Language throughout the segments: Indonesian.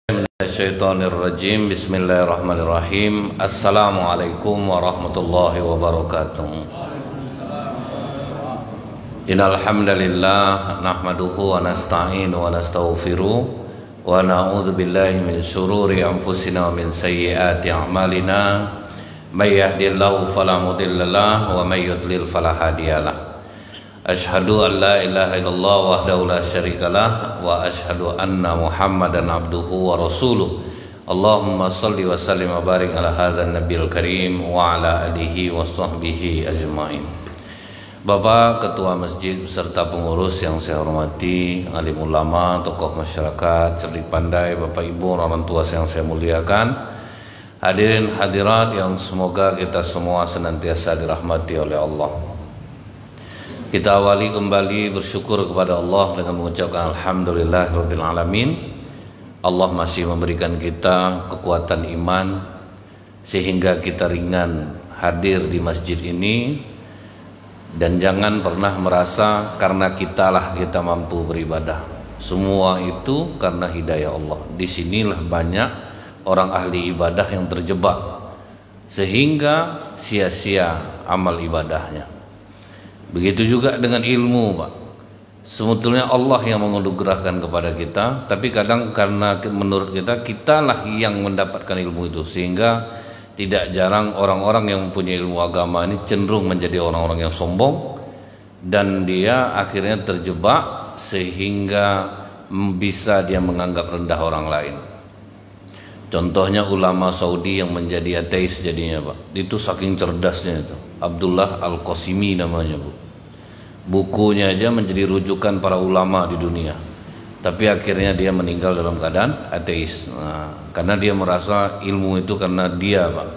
Minasyaitonirrajim. Bismillahirrahmanirrahim. Assalamualaikum warahmatullahi wabarakatuh. Innal hamdalillah nahmaduhu wa nasta'inu wa nastaghfiruh wa na'udzu billahi min shururi anfusina wa min sayyiati a'malina. May yahdihillahu fala mudhillalah wa may yudlil fala hadiyalah. Asyhadu an la ilaha illallah wahdahu la syarikalah wa asyhadu anna Muhammadan abduhu wa rasuluh. Allahumma salli wa sallim wa barik ala hadzal nabiyil karim wa ala alihi wa sahbihi ajmain. Bapak Ketua Masjid beserta pengurus yang saya hormati, alim ulama, tokoh masyarakat, cerdik pandai, Bapak Ibu, orang tua yang saya muliakan, hadirin hadirat yang semoga kita semua senantiasa dirahmati oleh Allah. Kita awali kembali bersyukur kepada Allah dengan mengucapkan alhamdulillahirabbil alamin. Allah masih memberikan kita kekuatan iman sehingga kita ringan hadir di masjid ini, dan jangan pernah merasa karena kitalah kita mampu beribadah. Semua itu karena hidayah Allah. Disinilah banyak orang ahli ibadah yang terjebak sehingga sia-sia amal ibadahnya. Begitu juga dengan ilmu, Pak. Sebetulnya Allah yang menganugerahkan kepada kita, tapi kadang karena menurut kita, kitalah yang mendapatkan ilmu itu, sehingga tidak jarang orang-orang yang mempunyai ilmu agama ini cenderung menjadi orang-orang yang sombong, dan dia akhirnya terjebak sehingga bisa dia menganggap rendah orang lain. Contohnya ulama Saudi yang menjadi ateis jadinya, Pak. Itu saking cerdasnya itu. Abdullah Al-Qasimi namanya, Bu. Bukunya aja menjadi rujukan para ulama di dunia. Tapi akhirnya dia meninggal dalam keadaan ateis. Karena dia merasa ilmu itu karena dia, Pak.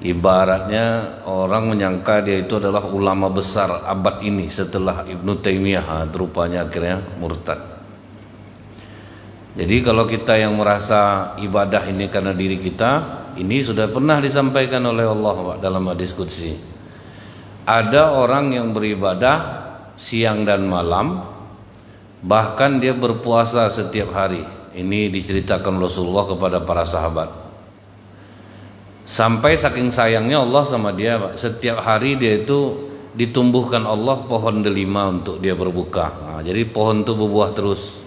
Ibaratnya orang menyangka dia itu adalah ulama besar abad ini setelah Ibnu Taimiyah. Rupanya akhirnya murtad. Jadi kalau kita yang merasa ibadah ini karena diri kita, ini sudah pernah disampaikan oleh Allah, Pak, dalam hadis qudsi. Ada orang yang beribadah siang dan malam, bahkan dia berpuasa setiap hari. Ini diceritakan Rasulullah kepada para sahabat. Sampai saking sayangnya Allah sama dia, Pak, setiap hari dia itu ditumbuhkan Allah pohon delima untuk dia berbuka. Jadi pohon itu berbuah terus.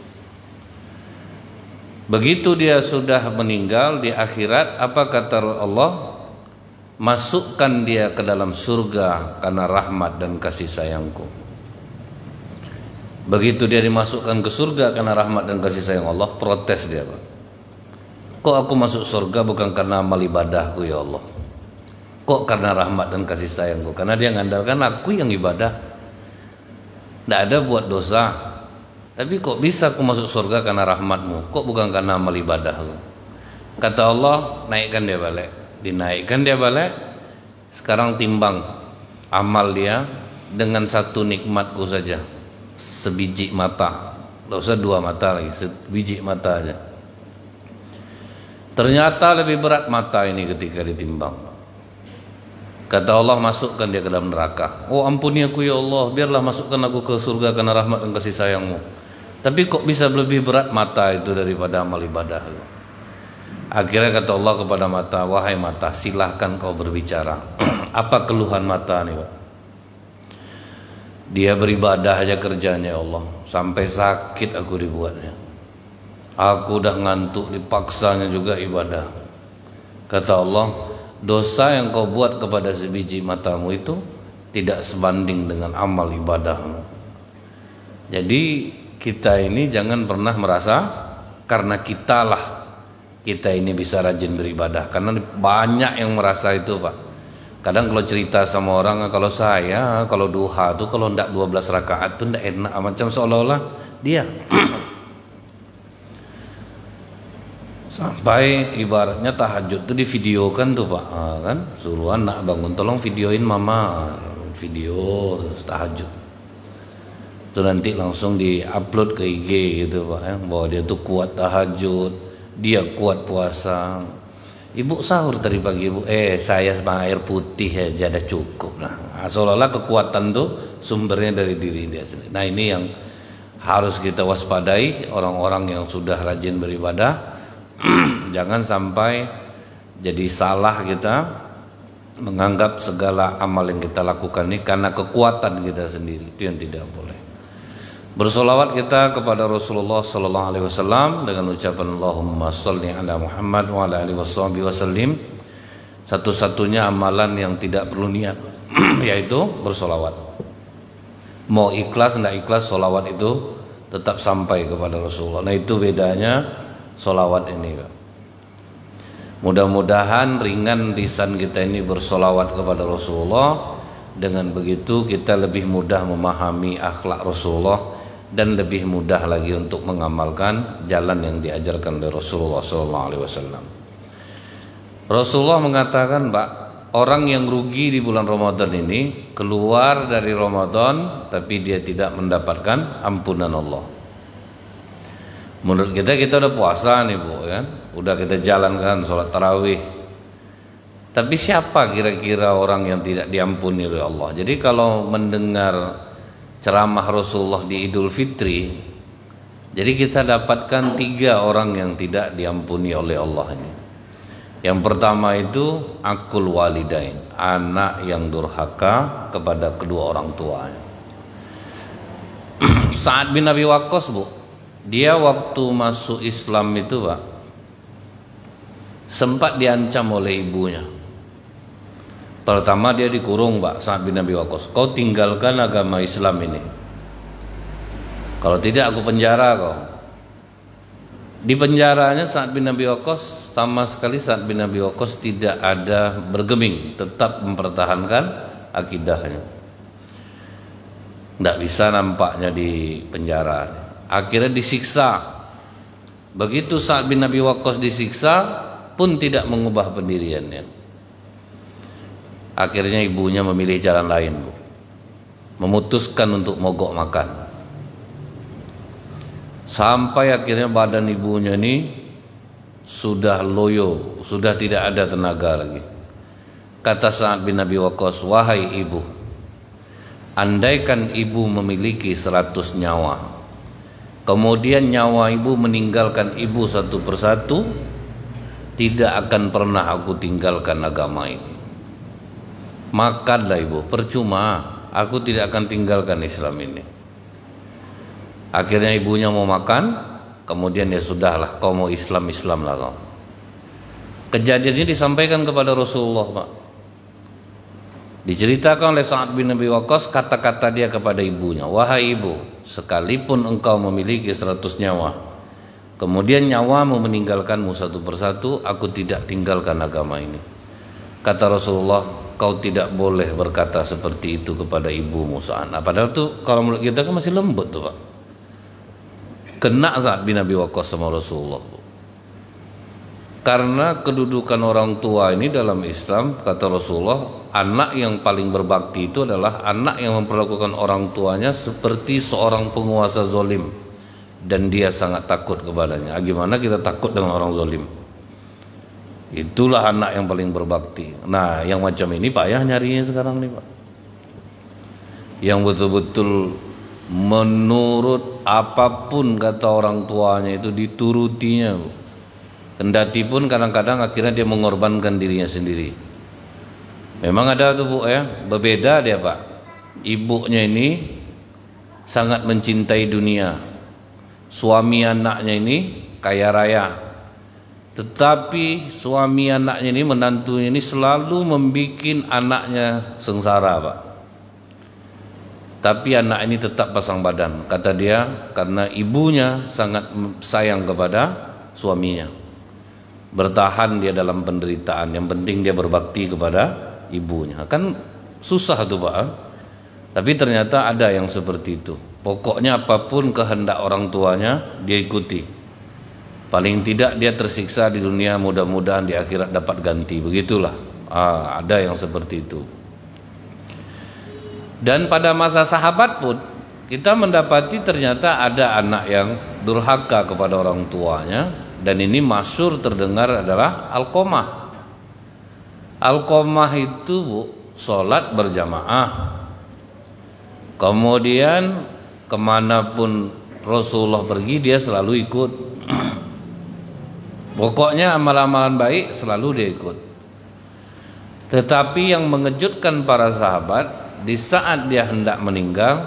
Begitu dia sudah meninggal di akhirat, apa kata Allah? Masukkan dia ke dalam surga karena rahmat dan kasih sayangku. Begitu dia dimasukkan ke surga karena rahmat dan kasih sayang Allah, protes dia, Pak. Kok aku masuk surga bukan karena amal ibadahku, ya Allah? Kok karena rahmat dan kasih sayangku? Karena dia ngandalkan aku yang ibadah, tidak ada buat dosa. Tapi kok bisa aku masuk surga karena rahmatmu? Kok bukan karena amal ibadahku? Kata Allah, naikkan dia balik. Dinaikkan dia balik. Sekarang timbang amal dia dengan satu nikmatku saja, sebiji mata. Tidak usah dua mata lagi, sebiji mata aja. Ternyata lebih berat mata ini ketika ditimbang. Kata Allah, masukkan dia ke dalam neraka. Oh, ampuni aku ya Allah, biarlah masukkan aku ke surga karena rahmat dan kasih sayangmu. Tapi kok bisa lebih berat mata itu daripada amal ibadah? Akhirnya kata Allah kepada mata, wahai mata, silahkan kau berbicara. Apa keluhan mata nih, Pak? Dia beribadah aja kerjanya, ya Allah, sampai sakit aku dibuatnya. Aku udah ngantuk, dipaksanya juga ibadah. Kata Allah, dosa yang kau buat kepada sebiji matamu itu tidak sebanding dengan amal ibadahmu. Jadi kita ini jangan pernah merasa karena kita ini bisa rajin beribadah, karena banyak yang merasa itu, Pak. Kadang kalau cerita sama orang, kalau saya kalau duha tuh kalau ndak 12 rakaat tuh ndak enak, macam seolah-olah dia sampai ibaratnya tahajud tuh divideokan tuh, Pak. Kan suruh anak bangun, tolong videoin mama, video terus tahajud. Itu nanti langsung di-upload ke IG gitu, Pak, ya, bahwa dia tuh kuat tahajud, dia kuat puasa. Ibu sahur tadi pagi, Ibu. Saya sama air putih aja udah cukup. Nah, seolah-olah kekuatan tuh sumbernya dari diri dia sendiri. Nah, ini yang harus kita waspadai orang-orang yang sudah rajin beribadah. Jangan sampai jadi salah kita menganggap segala amal yang kita lakukan ini karena kekuatan kita sendiri. Itu yang tidak boleh. Bersolawat kita kepada Rasulullah sallallahu alaihi wasallam dengan ucapan Allahumma shalli ala Muhammad wa ala alihi wasallim. Satu-satunya amalan yang tidak perlu niat yaitu bersolawat. Mau ikhlas tidak ikhlas, solawat itu tetap sampai kepada Rasulullah. Nah itu bedanya solawat ini. Mudah-mudahan ringan lisan kita ini bersolawat kepada Rasulullah. Dengan begitu kita lebih mudah memahami akhlak Rasulullah dan lebih mudah lagi untuk mengamalkan jalan yang diajarkan oleh Rasulullah SAW. Rasulullah mengatakan, Pak, orang yang rugi di bulan Ramadan ini keluar dari Ramadan tapi dia tidak mendapatkan ampunan Allah. Menurut kita udah puasa nih Bu, kan? Udah kita jalankan sholat tarawih. Tapi siapa kira-kira orang yang tidak diampuni oleh Allah? Jadi kalau mendengar ceramah Rasulullah di Idul Fitri, jadi kita dapatkan 3 orang yang tidak diampuni oleh Allah ini. Yang pertama itu akul walidain, anak yang durhaka kepada kedua orang tuanya. Sa'ad bin Abi Waqqas, Bu, dia waktu masuk Islam itu, Pak, sempat diancam oleh ibunya. Pertama dia dikurung, Pak, Sa'ad bin Abi Waqqas. Kau tinggalkan agama Islam ini. Kalau tidak aku penjara kau. Di penjaranya Sa'ad bin Abi Waqqas, sama sekali Sa'ad bin Abi Waqqas tidak ada bergeming, tetap mempertahankan akidahnya. Tidak bisa nampaknya di penjara. Akhirnya disiksa. Begitu Sa'ad bin Abi Waqqas disiksa pun tidak mengubah pendiriannya. Akhirnya ibunya memilih jalan lain, Bu. Memutuskan untuk mogok makan. Sampai akhirnya badan ibunya ini sudah loyo, sudah tidak ada tenaga lagi. Kata Sa'ad bin Abi Waqqas, wahai ibu, andaikan ibu memiliki 100 nyawa, kemudian nyawa ibu meninggalkan ibu satu persatu, tidak akan pernah aku tinggalkan agama ini. Makanlah ibu, percuma, aku tidak akan tinggalkan Islam ini. Akhirnya ibunya mau makan, kemudian ya sudahlah, kau mau Islam lah kau. Kejadian ini disampaikan kepada Rasulullah, Pak. Diceritakan oleh Sa'ad bin Abi Waqqas kata-kata dia kepada ibunya, wahai ibu, sekalipun engkau memiliki 100 nyawa, kemudian nyawamu meninggalkanmu satu persatu, aku tidak tinggalkan agama ini. Kata Rasulullah, kau tidak boleh berkata seperti itu kepada ibumu Sa'ad. Nah, padahal tuh kalau menurut kita kan masih lembut tuh, Pak. Kena Sa'ad bin Abi Waqqas sama Rasulullah. Karena kedudukan orang tua ini dalam Islam, kata Rasulullah, anak yang paling berbakti itu adalah anak yang memperlakukan orang tuanya seperti seorang penguasa zalim dan dia sangat takut kepadanya. Gimana kita takut dengan orang zalim? Itulah anak yang paling berbakti. Nah, yang macam ini payah nyarinya sekarang nih, Pak. Yang betul-betul menurut apapun kata orang tuanya itu diturutinya, Bu. Kendati pun kadang-kadang akhirnya dia mengorbankan dirinya sendiri. Memang ada tuh, Bu, ya, berbeda dia, Pak. Ibunya ini sangat mencintai dunia. Suami anaknya ini kaya raya. Tetapi suami anaknya ini, menantunya ini selalu membuat anaknya sengsara, Pak. Tapi anak ini tetap pasang badan, kata dia, karena ibunya sangat sayang kepada suaminya. Bertahan dia dalam penderitaan, yang penting dia berbakti kepada ibunya. Kan susah tuh, Pak. Tapi ternyata ada yang seperti itu. Pokoknya apapun kehendak orang tuanya dia ikuti. Paling tidak dia tersiksa di dunia, mudah-mudahan di akhirat dapat ganti. Begitulah. Ada yang seperti itu. Dan pada masa sahabat pun kita mendapati ternyata ada anak yang durhaka kepada orang tuanya, dan ini masyhur terdengar adalah Alqamah. Alqamah itu, Bu, sholat berjamaah, kemudian kemanapun Rasulullah pergi dia selalu ikut. Pokoknya amalan-amalan baik selalu dia ikut. Tetapi yang mengejutkan para sahabat, di saat dia hendak meninggal,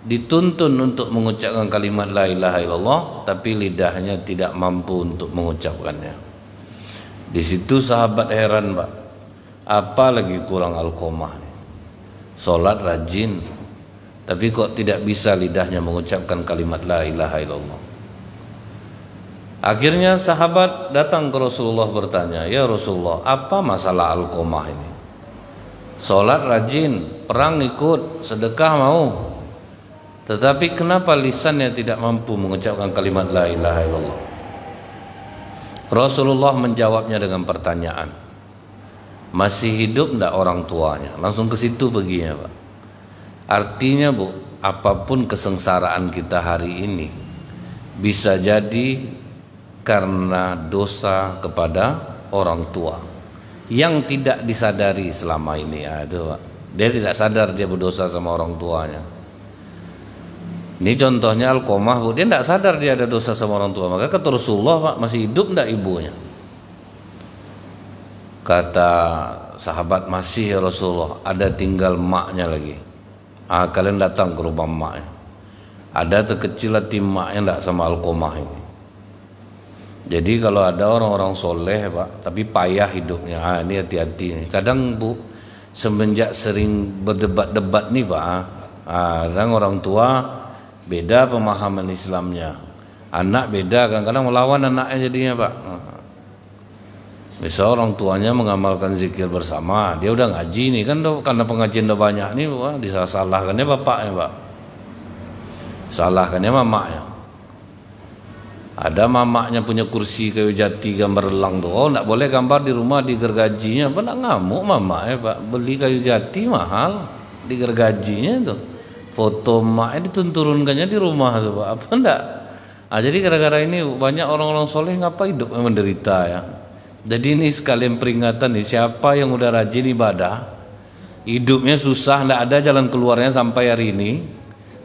dituntun untuk mengucapkan kalimat la ilaha illallah, tapi lidahnya tidak mampu untuk mengucapkannya. Di situ sahabat heran, Pak. Apalagi kurang Alqamah. Salat rajin, tapi kok tidak bisa lidahnya mengucapkan kalimat la ilaha illallah. Akhirnya sahabat datang ke Rasulullah bertanya, "Ya Rasulullah, apa masalah Alqamah ini? Salat rajin, perang ikut, sedekah mau, tetapi kenapa lisannya tidak mampu mengucapkan kalimat la ilaha illallah?" Rasulullah menjawabnya dengan pertanyaan, "Masih hidup enggak orang tuanya?" Langsung ke situ perginya, Pak. Artinya, Bu, apapun kesengsaraan kita hari ini bisa jadi karena dosa kepada orang tua yang tidak disadari selama ini. Itu, Pak. Dia tidak sadar dia berdosa sama orang tuanya. Ini contohnya Alqamah, Bu. Dia tidak sadar dia ada dosa sama orang tua. Maka kata Rasulullah, Pak, masih hidup enggak ibunya? Kata sahabat, masih ya Rasulullah, ada tinggal maknya lagi. Kalian datang ke rumah maknya. Ada terkecil hati maknya enggak sama Alqamah ini. Jadi kalau ada orang-orang soleh, Pak, tapi payah hidupnya, ini hati-hati. Kadang, Bu, semenjak sering berdebat-debat nih, Pak, kadang orang tua beda pemahaman Islamnya, anak beda, kadang-kadang melawan anaknya jadinya, Pak. Misal orang tuanya mengamalkan zikir bersama, dia udah ngaji nih kan, karena pengajian udah banyak nih, Pak, disalah-salahkannya bapaknya, Pak, salahkannya mamaknya. Ada mamaknya punya kursi kayu jati gambar elang tuh, oh enggak boleh gambar di rumah, digergajinya. Apa enggak ngamuk mamaknya, Pak, beli kayu jati mahal, digergajinya tuh, foto maknya diturunkannya di rumah tuh, Pak, apa enggak? Jadi gara-gara ini banyak orang-orang soleh ngapa hidup menderita ya. Jadi ini sekalian peringatan nih, siapa yang udah rajin ibadah, hidupnya susah, enggak ada jalan keluarnya sampai hari ini,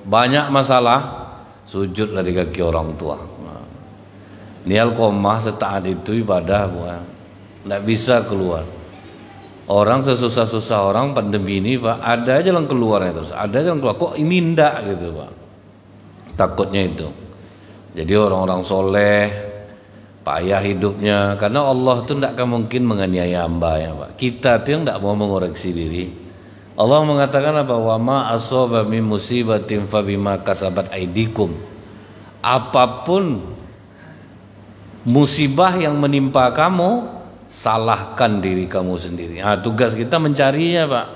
banyak masalah, sujudlah di kaki orang tua. Ini Alqamah setaat itu ibadah, bukan? Nggak bisa keluar. Orang sesusah-susah orang pandemi ini, Pak, ada jalan keluarnya terus, ada jalan keluar. Kok ini ndak gitu, Pak? Takutnya itu. Jadi orang-orang soleh payah hidupnya, karena Allah tuh ndak akan mungkin menganiaya hamba ya, Pak. Kita tuh yang ndak mau mengoreksi diri. Allah mengatakan apa? Wa ma asaba min musibatin fa bima kasabat aidikum. Apapun musibah yang menimpa kamu, salahkan diri kamu sendiri. Tugas kita mencarinya, Pak.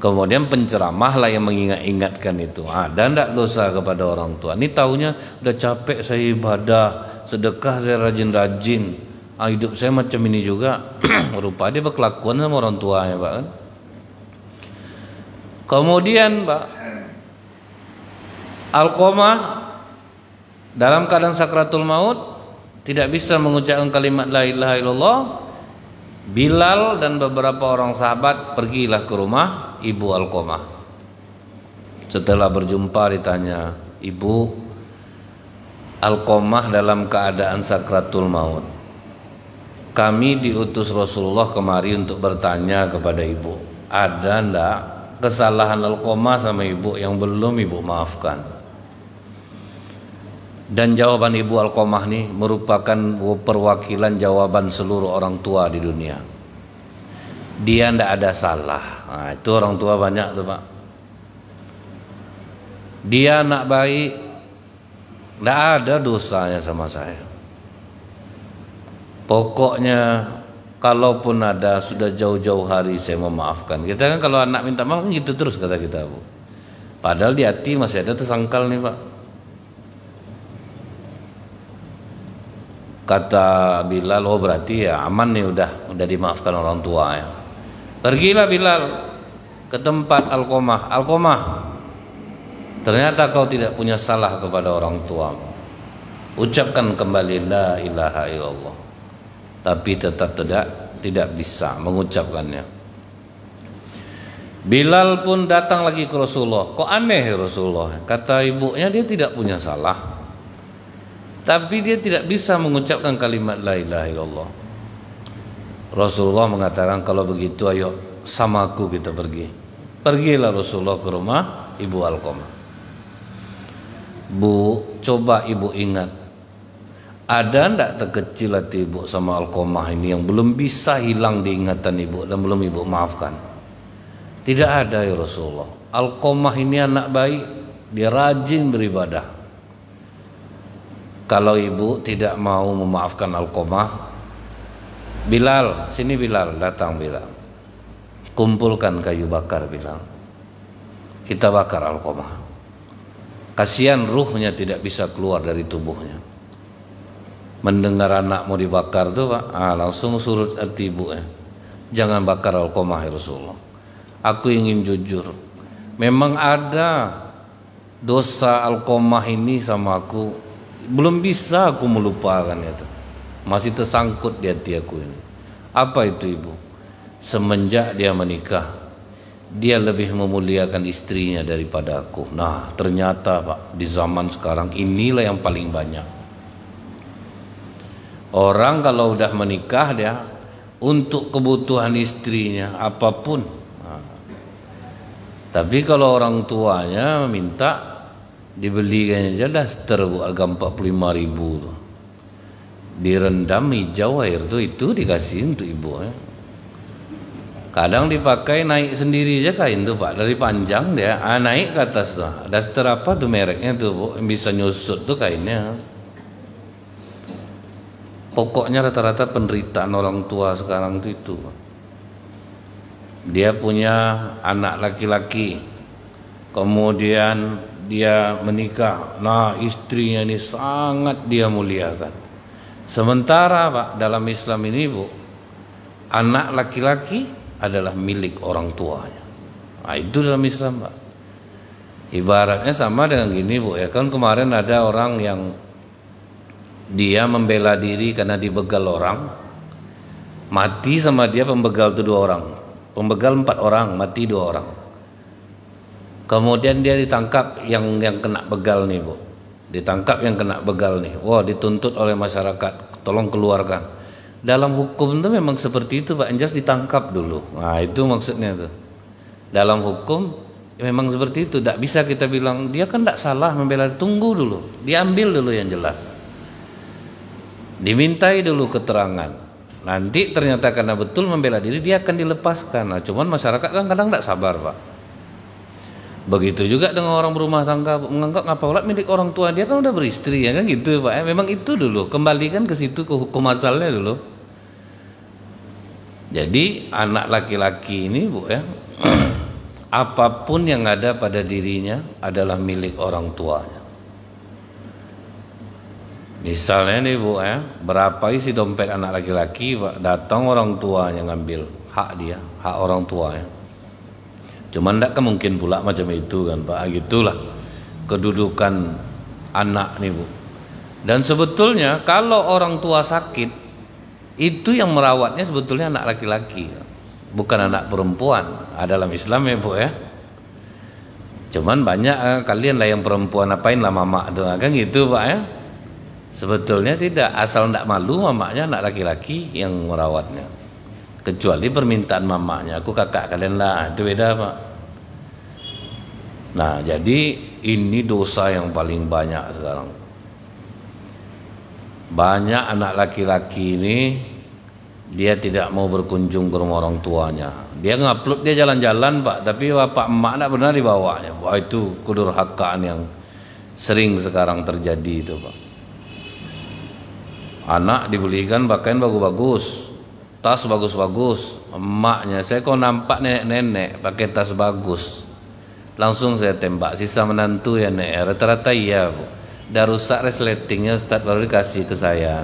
Kemudian penceramahlah yang mengingat-ingatkan itu. Dan tidak dosa kepada orang tua. Ini taunya udah capek saya ibadah, sedekah saya rajin-rajin, hidup saya macam ini juga. Rupa dia berkelakuan sama orang tuanya, Pak, kan? Kemudian, Pak, Alqamah dalam keadaan sakratul maut tidak bisa mengucapkan kalimat la ilaha illallah. Bilal dan beberapa orang sahabat pergilah ke rumah ibu Alqamah. Setelah berjumpa ditanya, "Ibu, Alqamah dalam keadaan sakratul maut. Kami diutus Rasulullah kemari untuk bertanya kepada ibu, ada ndak kesalahan Alqamah sama ibu yang belum ibu maafkan?" Dan jawaban ibu Alqamah nih merupakan perwakilan jawaban seluruh orang tua di dunia. Dia ndak ada salah. Itu orang tua banyak tuh, Pak. Dia anak baik, ndak ada dosanya sama saya. Pokoknya kalaupun ada, sudah jauh-jauh hari saya memaafkan. Kita kan kalau anak minta maaf gitu terus kata kita, Bu. Padahal di hati masih ada tersangkal nih, Pak. Kata Bilal, oh berarti ya aman nih, udah dimaafkan orang tua ya. Pergilah Bilal ke tempat Alqamah. Alqamah, ternyata kau tidak punya salah kepada orang tua. Ucapkan kembali la ilaha illallah. Tapi tetap tidak bisa mengucapkannya. Bilal pun datang lagi ke Rasulullah. Kok aneh ya Rasulullah? Kata ibunya dia tidak punya salah, tapi dia tidak bisa mengucapkan kalimat la ilaha illallah. Rasulullah mengatakan kalau begitu ayo sama aku kita pergi. Pergilah Rasulullah ke rumah Ibu Alqamah. Bu, coba ibu ingat, ada ndak terkecil hati ibu sama Alqamah ini yang belum bisa hilang diingatan ibu dan belum ibu maafkan? Tidak ada ya Rasulullah. Alqamah ini anak baik, dia rajin beribadah. Kalau ibu tidak mau memaafkan Alqamah, Bilal, sini Bilal, datang Bilal. Kumpulkan kayu bakar Bilal. Kita bakar Alqamah. Kasihan ruhnya tidak bisa keluar dari tubuhnya. Mendengar anak mau dibakar tuh Pak, langsung surut hati ibu ya. Jangan bakar Alqamah ya Rasulullah. Aku ingin jujur, memang ada dosa Alqamah ini sama aku, belum bisa aku melupakan itu, masih tersangkut di hati aku ini. Apa itu ibu? Semenjak dia menikah, dia lebih memuliakan istrinya daripada aku. Nah ternyata Pak, di zaman sekarang inilah yang paling banyak. Orang kalau udah menikah dia untuk kebutuhan istrinya apapun. Tapi kalau orang tuanya minta dibelikan aja daster bu, harga 45.000 tuh. Direndam hijau air tuh, itu dikasih untuk ibu ya. Kadang dipakai naik sendiri aja kain tuh Pak, dari panjang dia naik ke atas tuh. Daster apa tuh mereknya tuh bu, yang bisa nyusut tuh kainnya. Pokoknya rata-rata penderitaan orang tua sekarang tuh itu Pak. Dia punya anak laki-laki, kemudian dia menikah. Nah istrinya ini sangat dia muliakan. Sementara Pak, dalam Islam ini bu, anak laki-laki adalah milik orang tuanya. Nah itu dalam Islam Pak. Ibaratnya sama dengan gini bu ya, kan kemarin ada orang yang dia membela diri karena dibegal orang, mati sama dia pembegal itu 2 orang. Pembegal 4 orang, mati 2 orang. Kemudian dia ditangkap yang kena begal nih bu, ditangkap yang kena begal nih. Wah dituntut oleh masyarakat, tolong keluarkan. Dalam hukum itu memang seperti itu Pak, jelas ditangkap dulu. Nah itu maksudnya tuh. Dalam hukum memang seperti itu. Tidak bisa kita bilang dia kan tidak salah membela, tunggu dulu, diambil dulu yang jelas, dimintai dulu keterangan. Nanti ternyata karena betul membela diri dia akan dilepaskan. Nah, cuman masyarakat kan kadang tidak sabar Pak. Begitu juga dengan orang berumah tangga, menganggap ngapa pula milik orang tua, dia kan udah beristri ya kan gitu Pak. Memang itu dulu, kembalikan ke situ, ke hukum asalnya dulu. Jadi anak laki-laki ini bu ya, apapun yang ada pada dirinya adalah milik orang tuanya. Misalnya nih bu ya, berapa isi dompet anak laki-laki Pak, datang orang tuanya ngambil hak dia, hak orang tuanya. Cuman tidak mungkin pula macam itu kan Pak, gitulah kedudukan anak nih bu. Dan sebetulnya kalau orang tua sakit, itu yang merawatnya sebetulnya anak laki-laki, bukan anak perempuan. Dalam Islam ya bu ya. Cuman banyak kalian lah yang perempuan, apain lah mama tuh kan gitu Pak ya. Sebetulnya tidak, asal tidak malu mamanya anak laki-laki yang merawatnya. Kecuali permintaan mamanya, aku kakak kalian lah, itu beda Pak. Nah jadi ini dosa yang paling banyak sekarang. Banyak anak laki-laki ini dia tidak mau berkunjung ke rumah orang tuanya. Dia ngupload dia jalan-jalan Pak, tapi bapak emak tidak benar dibawanya. Wah itu kedurhakaan yang sering sekarang terjadi itu Pak. Anak dibelikan pakaian bagus-bagus, tas bagus-bagus, emaknya, saya kok nampak nenek-nenek pakai tas bagus, langsung saya tembak, sisa menantu ya nek, rata-rata iya bu. Udah rusak resletingnya Ustaz, baru dikasih ke saya.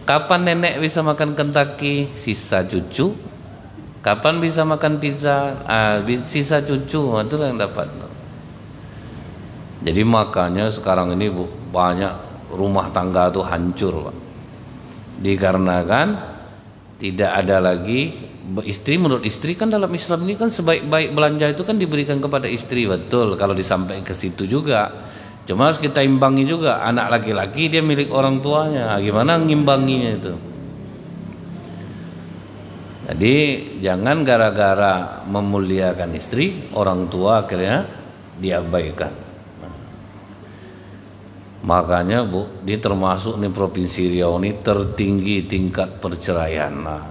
Kapan nenek bisa makan Kentucky? Sisa cucu. Kapan bisa makan pizza? Sisa cucu, itu yang dapat. Jadi makanya sekarang ini bu, banyak rumah tangga itu hancur Pak. Dikarenakan Tidak ada lagi istri, menurut istri kan dalam Islam ini kan sebaik-baik belanja itu kan diberikan kepada istri, betul kalau disampaikan ke situ juga. Cuma harus kita imbangi juga, anak laki-laki dia milik orang tuanya, gimana ngimbanginya itu. Jadi jangan gara-gara memuliakan istri, orang tua akhirnya diabaikan. Makanya Bu, di termasuk nih Provinsi Riau ini tertinggi tingkat perceraian. Nah,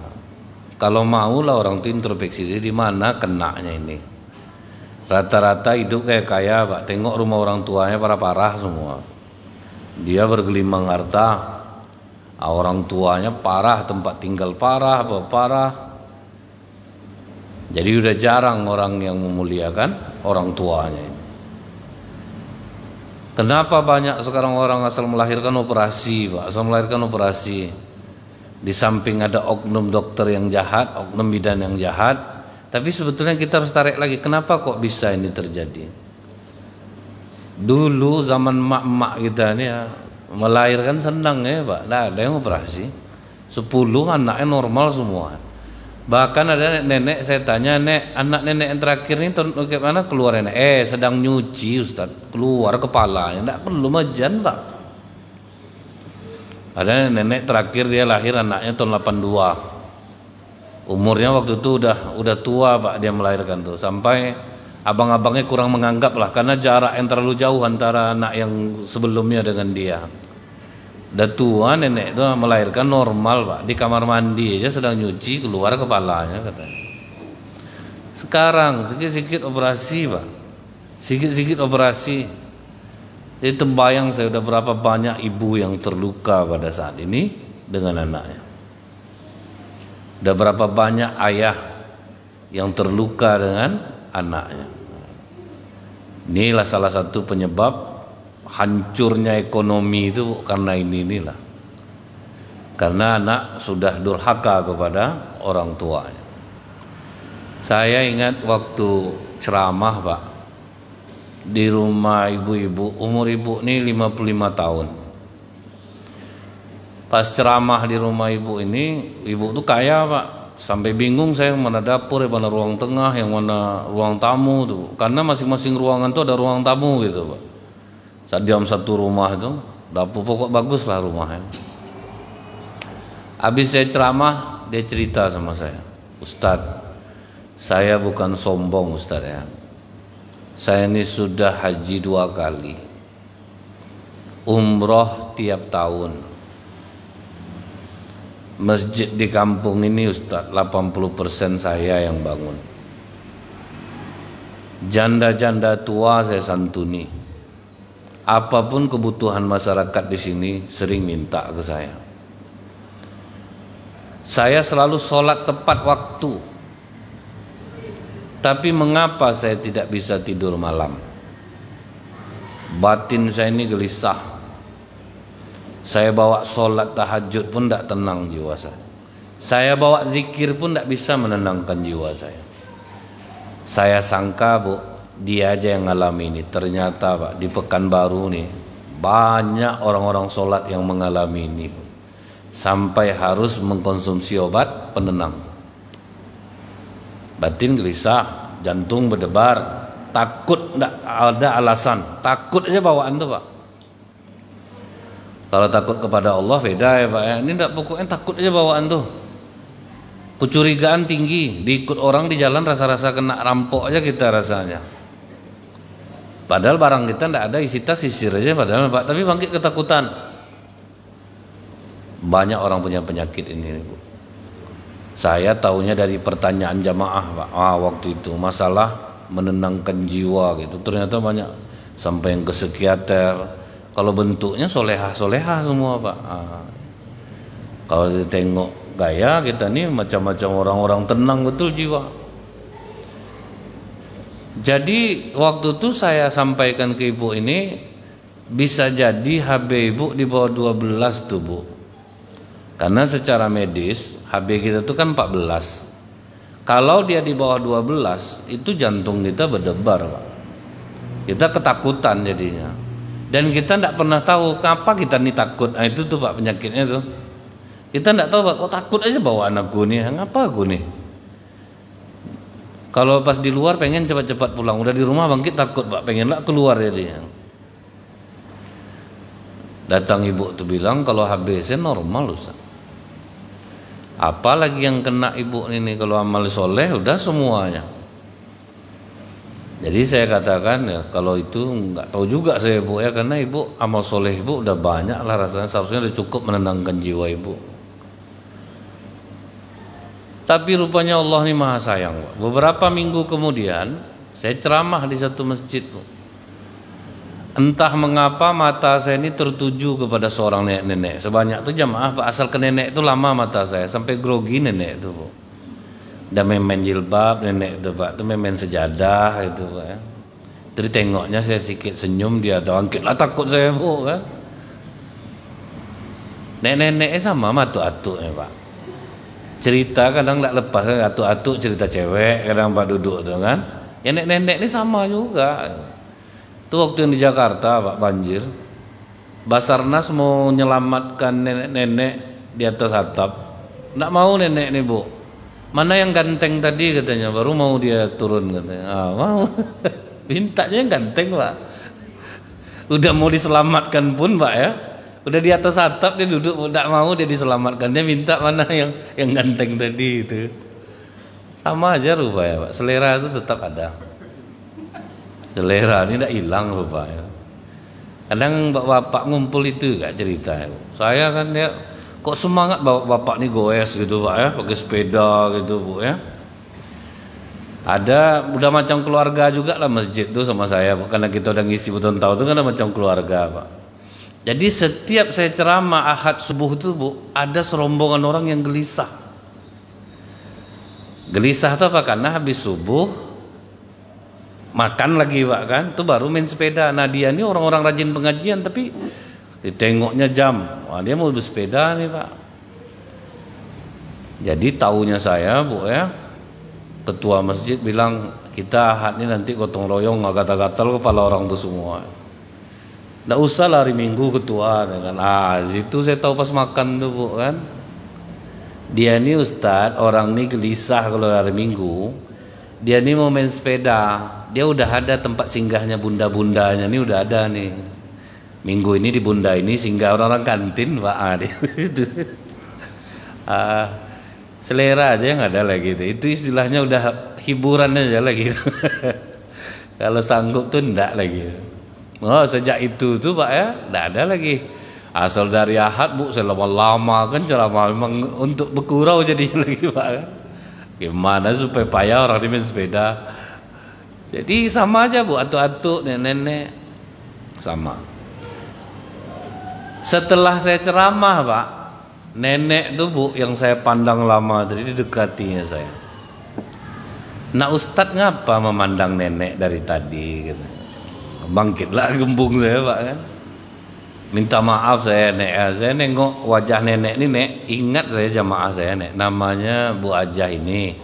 kalau mau lah orang tua introspeksi diri di mana kenanya ini. Rata-rata hidup kayak kaya Pak, tengok rumah orang tuanya parah-parah semua. Dia bergelimang harta, orang tuanya parah, tempat tinggal parah, apa parah. Jadi udah jarang orang yang memuliakan orang tuanya ini. Kenapa banyak sekarang orang asal melahirkan operasi, Pak? Asal melahirkan operasi. Di samping ada oknum dokter yang jahat, oknum bidan yang jahat, tapi sebetulnya kita harus tarik lagi, kenapa kok bisa ini terjadi? Dulu zaman emak-emak kita ini ya, melahirkan senang ya Pak, nggak ada yang operasi. 10 anaknya normal semua. Bahkan ada nenek, saya tanya, nek, anak nenek yang terakhir ini mana keluar nenek? Sedang nyuci Ustaz, keluar kepalanya, enggak perlu majan Pak. Ada nenek terakhir dia lahir anaknya tahun 82. Umurnya waktu itu udah tua Pak, dia melahirkan tuh. Sampai abang-abangnya kurang menganggap lah, karena jarak yang terlalu jauh antara anak yang sebelumnya dengan dia. Udah tua nenek itu melahirkan normal Pak, di kamar mandi aja sedang nyuci keluar kepalanya katanya. Sekarang sedikit-sedikit operasi Pak, sedikit-sedikit operasi. Jadi terbayang saya udah berapa banyak ibu yang terluka pada saat ini dengan anaknya. Udah berapa banyak ayah yang terluka dengan anaknya. Inilah salah satu penyebab hancurnya ekonomi itu karena inilah. Karena anak sudah durhaka kepada orang tuanya. Saya ingat waktu ceramah Pak, di rumah ibu-ibu, umur ibu ini 55 tahun. Pas ceramah di rumah ibu ini, ibu tuh kaya Pak, sampai bingung saya mana dapur, yang mana ruang tengah, yang mana ruang tamu tuh. Karena masing-masing ruangan tuh ada ruang tamu gitu Pak. Dalam satu rumah itu, dapur pokok bagus lah rumahnya. Habis saya ceramah, dia cerita sama saya, Ustadz, saya bukan sombong Ustadz ya. Saya ini sudah haji 2 kali, umroh tiap tahun. Masjid di kampung ini Ustadz 80% saya yang bangun. Janda-janda tua saya santuni. Apapun kebutuhan masyarakat di sini sering minta ke saya. Saya selalu sholat tepat waktu. Tapi mengapa saya tidak bisa tidur malam? Batin saya ini gelisah. Saya bawa sholat tahajud pun tidak tenang jiwa saya. Saya bawa zikir pun tidak bisa menenangkan jiwa saya. Saya sangka Bu, dia aja yang ngalami ini. Ternyata Pak, di Pekanbaru nih banyak orang-orang sholat yang mengalami ini, sampai harus mengkonsumsi obat penenang. Batin gelisah, jantung berdebar, takut, tidak ada alasan, takut aja bawaan tuh Pak. Kalau takut kepada Allah beda ya Pak ya. Ini tidak, pokoknya takut aja bawaan tuh. Kecurigaan tinggi, diikut orang di jalan rasa-rasa kena rampok aja kita rasanya. Padahal barang kita tidak ada, isi tas sisir aja padahal Pak, tapi bangkit ketakutan. Banyak orang punya penyakit ini Bu. Saya tahunya dari pertanyaan jamaah Pak. Waktu itu masalah menenangkan jiwa gitu. Ternyata banyak, sampai yang ke psikiater. Kalau bentuknya solehah-solehah semua Pak. Kalau ditengok gaya kita nih macam-macam orang-orang tenang betul jiwa. Jadi waktu itu saya sampaikan ke ibu ini, bisa jadi HB ibu di bawah 12 tuh Bu. Karena secara medis HB kita itu kan 14. Kalau dia di bawah 12, itu jantung kita berdebar Pak. Kita ketakutan jadinya. Dan kita tidak pernah tahu kenapa kita nih takut. Itu tuh Pak penyakitnya tuh. Kita tidak tahu Pak, kok takut aja bawa anakku nih, ngapa aku nih? Kalau pas di luar pengen cepat-cepat pulang, udah di rumah bangkit takut Pak, pengen lah keluar jadi. Datang ibu tuh bilang kalau HBC normal Ustaz. Apalagi yang kena ibu ini kalau amal soleh udah semuanya. Jadi saya katakan ya kalau itu nggak tahu juga saya Bu ya, karena ibu amal soleh ibu udah banyak lah rasanya, seharusnya udah cukup menenangkan jiwa ibu. Tapi rupanya Allah ini maha sayang Pak. Beberapa minggu kemudian saya ceramah di satu masjid Bu. Entah mengapa mata saya ini tertuju kepada seorang nenek-nenek. Sebanyak itu jamaah Pak, asal ke nenek itu lama mata saya sampai grogi nenek itu Bu. Udah memen jilbab nenek itu Pak, itu memen sejadah itu Pak ya. Jadi tengoknya saya sedikit senyum, dia bangkit lah takut saya Bu kan. Nenek-neneknya sama atuk-atuk ya Pak. Cerita kadang tak lepas kan, atuk-atuk cerita cewek kadang Pak duduk tuh kan. Ya nenek-nenek ini sama juga. Itu waktu yang di Jakarta Pak banjir. Basarnas mau menyelamatkan nenek-nenek di atas atap. Nggak mau nenek nih Bu. Mana yang ganteng tadi katanya, baru mau dia turun katanya. Ah, mau. Mintanya yang ganteng Pak. Udah mau diselamatkan pun Pak ya. Udah di atas atap dia duduk, tidak mau dia diselamatkan. Dia minta mana yang ganteng tadi itu. Sama aja rupanya Pak. Selera itu tetap ada. Selera ini tidak hilang rupanya. Kadang bapak ngumpul itu gak cerita. Saya kan dia kok semangat bapak nih goes gitu Pak ya, pakai sepeda gitu Bu ya. Ada udah macam keluarga juga lah masjid tuh sama saya Bu, karena kita udah ngisi bertahun-tahun itu kan macam keluarga Pak. Jadi setiap saya ceramah Ahad subuh itu Bu, ada serombongan orang yang gelisah. Gelisah itu apa? Karena habis subuh makan lagi Pak kan, tuh baru main sepeda. Nah dia ini orang-orang rajin pengajian tapi ditengoknya jam, wah dia mau bersepeda nih Pak. Jadi taunya saya Bu ya, ketua masjid bilang kita Ahad ini nanti gotong royong nggak gatal-gatal kepala orang tuh semua. Nggak usah lah hari Minggu ketua kan. Ah situ saya tahu pas makan tuh Bu kan. Dia ini Ustadz orang ini gelisah kalau hari Minggu. Dia ini mau main sepeda. Dia udah ada tempat singgahnya bunda-bundanya nih udah ada nih. Minggu ini di bunda ini singgah orang-orang kantin Pak selera aja yang ada lagi itu istilahnya udah hiburan aja lagi kalau sanggup tuh enggak lagi. Oh sejak itu tuh Pak ya enggak ada lagi. Asal dari Ahad Bu saya lama-lama kan ceramah memang untuk bergurau jadinya lagi Pak ya. Gimana supaya payah orang main sepeda. Jadi sama aja Bu, atuk-atuk nenek-nenek sama. Setelah saya ceramah Pak, nenek tuh Bu yang saya pandang lama tadi didekatinya saya. Nah Ustadz ngapa memandang nenek dari tadi gitu. Bangkitlah gembung saya Pak kan. Minta maaf saya Nek ya. Saya nengok wajah nenek ini Nek, ingat saya jamaah saya Nek. Namanya Bu Ajah ini.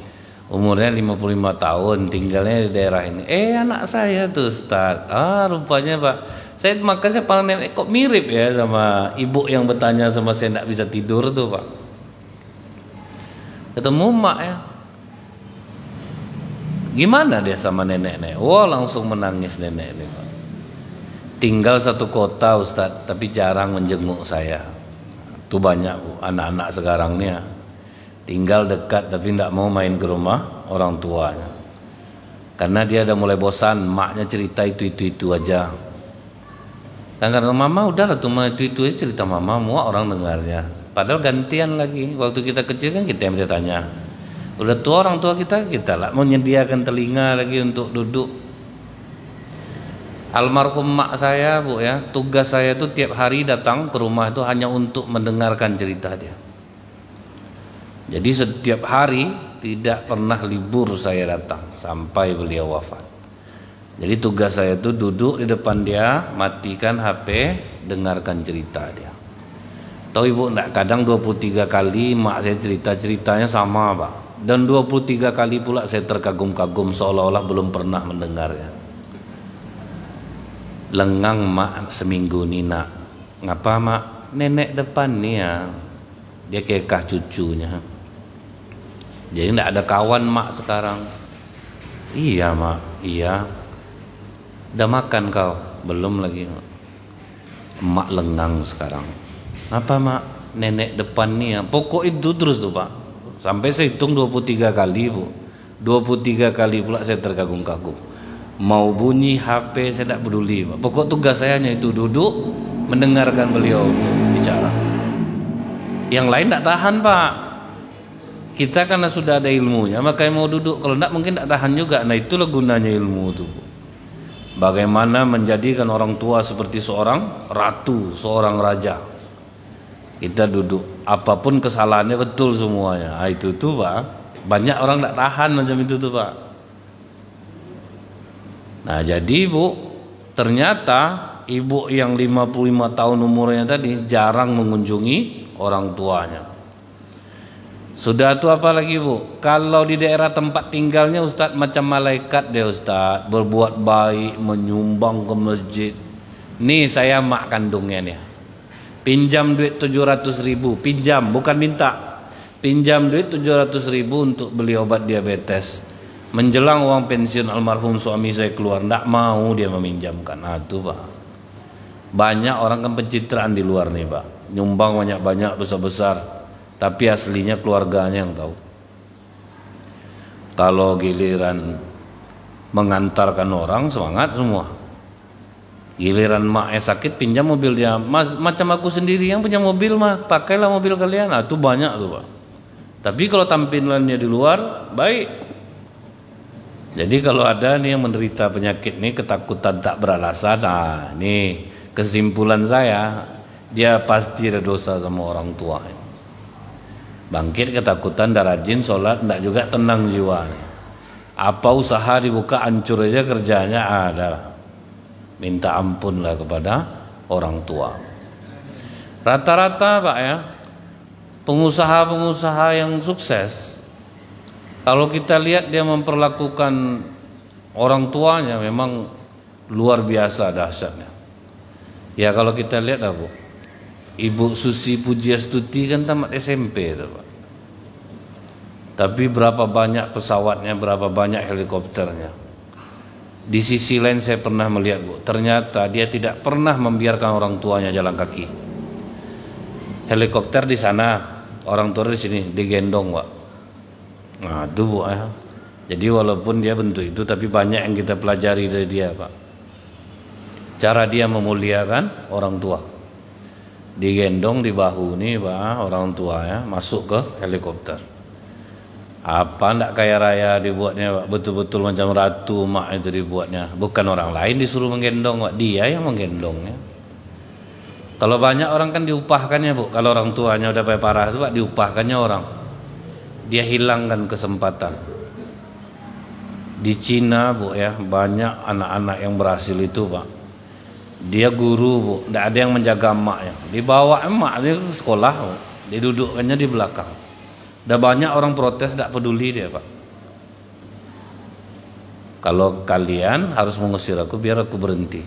Umurnya 55 tahun, tinggalnya di daerah ini. Anak saya tuh Ustadz. Ah rupanya Pak. Makanya saya pandang nenek kok mirip ya sama ibu yang bertanya sama saya tidak bisa tidur tuh Pak. Ketemu mak ya. Gimana dia sama nenek-nenek? Wah langsung menangis nenek ini Pak. Tinggal satu kota Ustadz, tapi jarang menjenguk saya. Itu banyak Bu, anak-anak sekarang nih ya. Tinggal dekat tapi tidak mau main ke rumah orang tuanya. Karena dia udah mulai bosan, maknya cerita itu aja. Kan karena mama udah lah tuh itu aja cerita mama, muak orang dengarnya. Padahal gantian lagi. Waktu kita kecil kan kita yang bertanya. Udah tua orang tua kita lah menyediakan telinga lagi untuk duduk. Almarhum mak saya Bu ya, tugas saya tuh tiap hari datang ke rumah itu hanya untuk mendengarkan cerita dia. Jadi setiap hari tidak pernah libur saya datang sampai beliau wafat. Jadi tugas saya itu duduk di depan dia, matikan HP, dengarkan cerita dia. Tahu Ibu enggak, kadang 23 kali mak saya cerita-ceritanya sama Pak. Dan 23 kali pula saya terkagum-kagum seolah-olah belum pernah mendengarnya. Lengang mak seminggu nih nak. Ngapa mak? Nenek depan nih ya. dia kekah cucunya. Jadi tidak ada kawan mak sekarang. Iya mak, iya. Udah makan kau? Belum lagi mak. Emak lengang sekarang. Apa mak? Nenek depan nih ya. Pokok itu terus tuh pak. Sampai saya hitung 23 kali bu. 23 kali pula saya terkagum-kagum. Mau bunyi HP saya tidak peduli pak. Pokok tugas saya hanya itu, duduk mendengarkan beliau bicara. Yang lain tidak tahan pak. Kita karena sudah ada ilmunya makanya mau duduk. Kalau tidak mungkin tidak tahan juga. Nah itulah gunanya ilmu itu. Bagaimana menjadikan orang tua seperti seorang ratu, seorang raja. Kita duduk, apapun kesalahannya betul semuanya. Nah, itu tuh pak. Banyak orang tidak tahan macam itu tuh pak. Nah jadi bu, ternyata ibu yang 55 tahun umurnya tadi jarang mengunjungi orang tuanya. Sudah itu apa lagi bu? Kalau di daerah tempat tinggalnya Ustadz macam malaikat deh Ustadz, berbuat baik, menyumbang ke masjid. Nih saya mak kandungnya nih, pinjam duit 700.000, pinjam bukan minta, pinjam duit 700.000 untuk beli obat diabetes. Menjelang uang pensiun almarhum suami saya keluar, ndak mau dia meminjamkan. Nah itu pak, banyak orang kan pencitraan di luar nih pak, nyumbang banyak-banyak besar-besar. Tapi aslinya keluarganya yang tahu. Kalau giliran mengantarkan orang semangat semua. Giliran maknya sakit pinjam mobil dia. Macam aku sendiri yang punya mobil mah, pakailah mobil kalian. Nah, itu banyak tuh pak. Tapi kalau tampilannya di luar baik. Jadi kalau ada nih yang menderita penyakit nih ketakutan tak beralasan, nah nih kesimpulan saya dia pasti ada dosa sama orang tua. Bangkit ketakutan, dah rajin sholat, tidak juga tenang jiwa. Apa usaha dibuka hancur aja kerjanya ada. Minta ampun lah kepada orang tua. Rata-rata pak ya, pengusaha-pengusaha yang sukses, kalau kita lihat dia memperlakukan orang tuanya memang luar biasa dahsyatnya. Ya kalau kita lihat bu, Ibu Susi Pujiastuti kan tamat SMP itu pak. Tapi berapa banyak pesawatnya, berapa banyak helikopternya. Di sisi lain saya pernah melihat bu, ternyata dia tidak pernah membiarkan orang tuanya jalan kaki. Helikopter di sana, orang tua di sini digendong pak. Nah itu bu ya. Jadi walaupun dia bentuk itu, tapi banyak yang kita pelajari dari dia pak. Cara dia memuliakan orang tua. Digendong di bahu nih pak orang tua ya, masuk ke helikopter. Apa ndak kaya raya dibuatnya pak, betul-betul macam ratu mak itu dibuatnya. Bukan orang lain disuruh menggendong pak, dia yang menggendongnya. Kalau banyak orang kan diupahkannya bu, kalau orang tuanya udah parah itu pak diupahkannya orang. Dia hilangkan kesempatan. Di Cina bu ya, banyak anak-anak yang berhasil itu pak. Dia guru bu, tidak ada yang menjaga emaknya. Dibawa emaknya ke sekolah, bu. Didudukkannya di belakang. Udah banyak orang protes, tidak peduli dia pak. Kalau kalian harus mengusir aku, biar aku berhenti.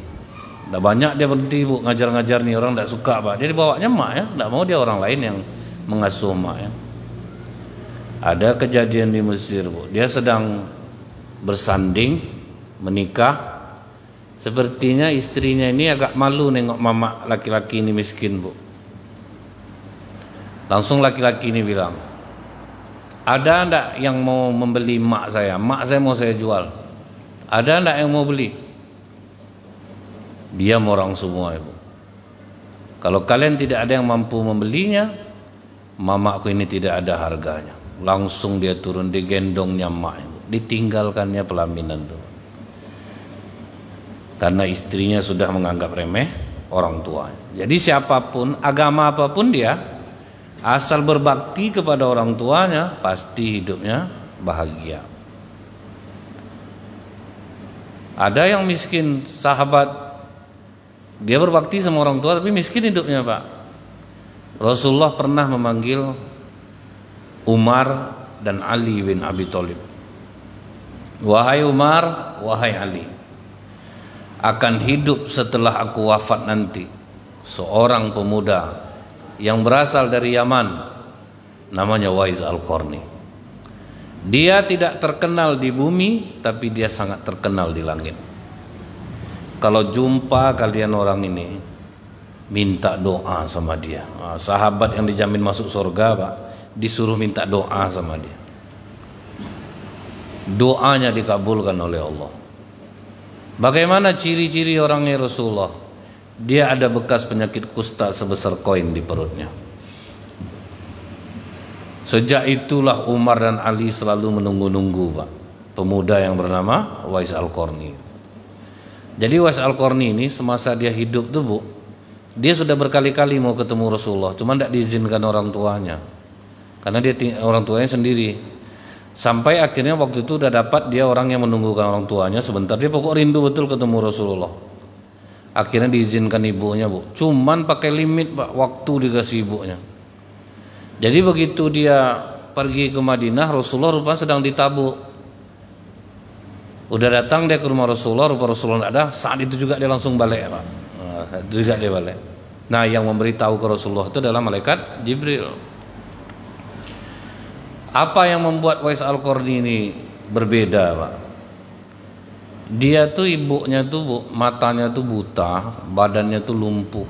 Udah banyak dia berhenti bu, ngajar-ngajar nih orang tidak suka pak. Dia dibawanya emak ya, tidak mau dia orang lain yang mengasuh emak ya. Ada kejadian di Mesir bu, dia sedang bersanding menikah. Sepertinya istrinya ini agak malu nengok mama laki-laki ini miskin bu. Langsung laki-laki ini bilang, ada ndak yang mau membeli mak saya? Mak saya mau saya jual. Ada ndak yang mau beli? Diam orang semua ibu. Kalau kalian tidak ada yang mampu membelinya, mamaku ini tidak ada harganya. Langsung dia turun, digendongnya mak ibu. Ditinggalkannya pelaminan tuh. Karena istrinya sudah menganggap remeh orang tuanya. Jadi siapapun, agama apapun dia, asal berbakti kepada orang tuanya, pasti hidupnya bahagia. Ada yang miskin, sahabat, dia berbakti sama orang tua tapi miskin hidupnya pak. Rasulullah pernah memanggil Umar dan Ali bin Abi Thalib. Wahai Umar, wahai Ali, akan hidup setelah aku wafat nanti seorang pemuda yang berasal dari Yaman, namanya Wais Al-Qarni. Dia tidak terkenal di bumi, tapi dia sangat terkenal di langit. Kalau jumpa kalian orang ini, minta doa sama dia. Sahabat yang dijamin masuk surga, Pak, disuruh minta doa sama dia. Doanya dikabulkan oleh Allah. Bagaimana ciri-ciri orangnya Rasulullah? Dia ada bekas penyakit kusta sebesar koin di perutnya. Sejak itulah Umar dan Ali selalu menunggu-nunggu, Pak, pemuda yang bernama Wais Al-Qarni. Jadi Wais Al-Qarni ini semasa dia hidup tuh, Bu, dia sudah berkali-kali mau ketemu Rasulullah, cuma tidak diizinkan orang tuanya, karena dia orang tuanya sendiri. Sampai akhirnya waktu itu udah dapat dia orang yang menunggukan orang tuanya sebentar, dia pokok rindu betul ketemu Rasulullah. Akhirnya diizinkan ibunya, Bu, cuman pakai limit, Pak, waktu dikasih ibunya. Jadi begitu dia pergi ke Madinah, Rasulullah rupanya sedang ditabuk. Udah datang dia ke rumah Rasulullah, Rasulullah tidak ada. Saat itu juga dia langsung balik, Pak. Juga dia balik. Nah, yang memberitahu ke Rasulullah itu adalah malaikat Jibril. Apa yang membuat Wais Al-Qarni ini berbeda, Pak? Dia tuh ibunya tuh, Bu, matanya tuh buta, badannya tuh lumpuh.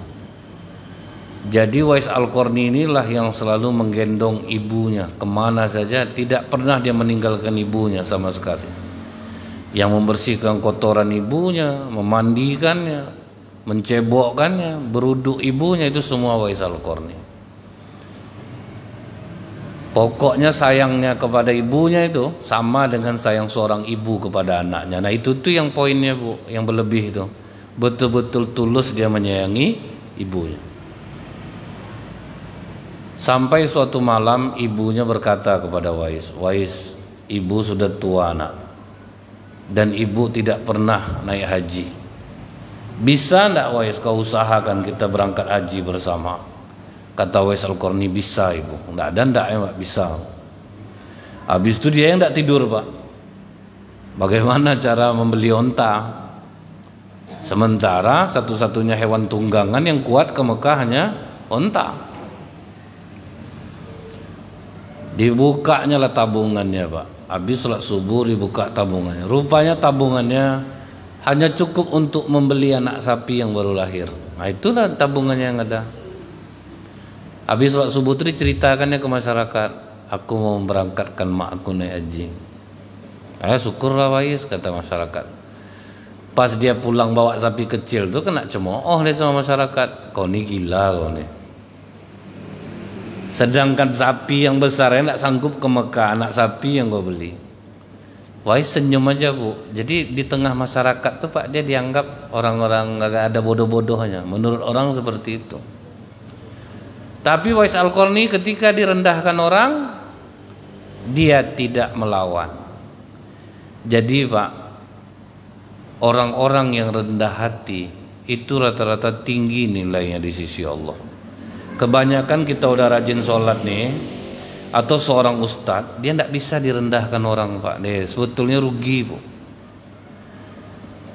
Jadi Wais Al-Qarni inilah yang selalu menggendong ibunya kemana saja, tidak pernah dia meninggalkan ibunya sama sekali. Yang membersihkan kotoran ibunya, memandikannya, mencebokkannya, beruduk ibunya, itu semua Wais Al-Qarni. Pokoknya sayangnya kepada ibunya itu sama dengan sayang seorang ibu kepada anaknya. Nah, itu tuh yang poinnya, Bu, yang berlebih itu. Betul-betul tulus dia menyayangi ibunya. Sampai suatu malam ibunya berkata kepada Wais, "Wais, ibu sudah tua, Nak, dan ibu tidak pernah naik haji. Bisa enggak, Wais, kau usahakan kita berangkat haji bersama?" Kata Wais Al-Qarni, "Bisa, Ibu." Enggak ada enggak ya, Pak, bisa. Habis itu dia yang enggak tidur, Pak. Bagaimana cara membeli onta? Sementara satu-satunya hewan tunggangan yang kuat ke Mekah hanya onta. Dibukanya lah tabungannya, Pak. Habis sholat subuh dibuka tabungannya. Rupanya tabungannya hanya cukup untuk membeli anak sapi yang baru lahir. Nah, itulah tabungannya yang ada. Habis sholat subuh itu diceritakannya ke masyarakat, "Aku mau memberangkatkan mak aku naik haji." Syukurlah Wais, kata masyarakat. Pas dia pulang bawa sapi kecil tuh kena cemooh dia sama masyarakat. "Kau ni gila, kau ni. Sedangkan sapi yang besar tidak sanggup ke Mekah, anak sapi yang kau beli." Wais senyum aja, Bu. Jadi di tengah masyarakat tuh, Pak, dia dianggap orang-orang gak ada bodoh-bodohnya. Menurut orang seperti itu. Tapi Wais Al-Qarni ketika direndahkan orang, dia tidak melawan. Jadi, Pak, orang-orang yang rendah hati itu rata-rata tinggi nilainya di sisi Allah. Kebanyakan kita udah rajin sholat nih, atau seorang ustadz, dia tidak bisa direndahkan orang, Pak. Dia sebetulnya rugi, Bu.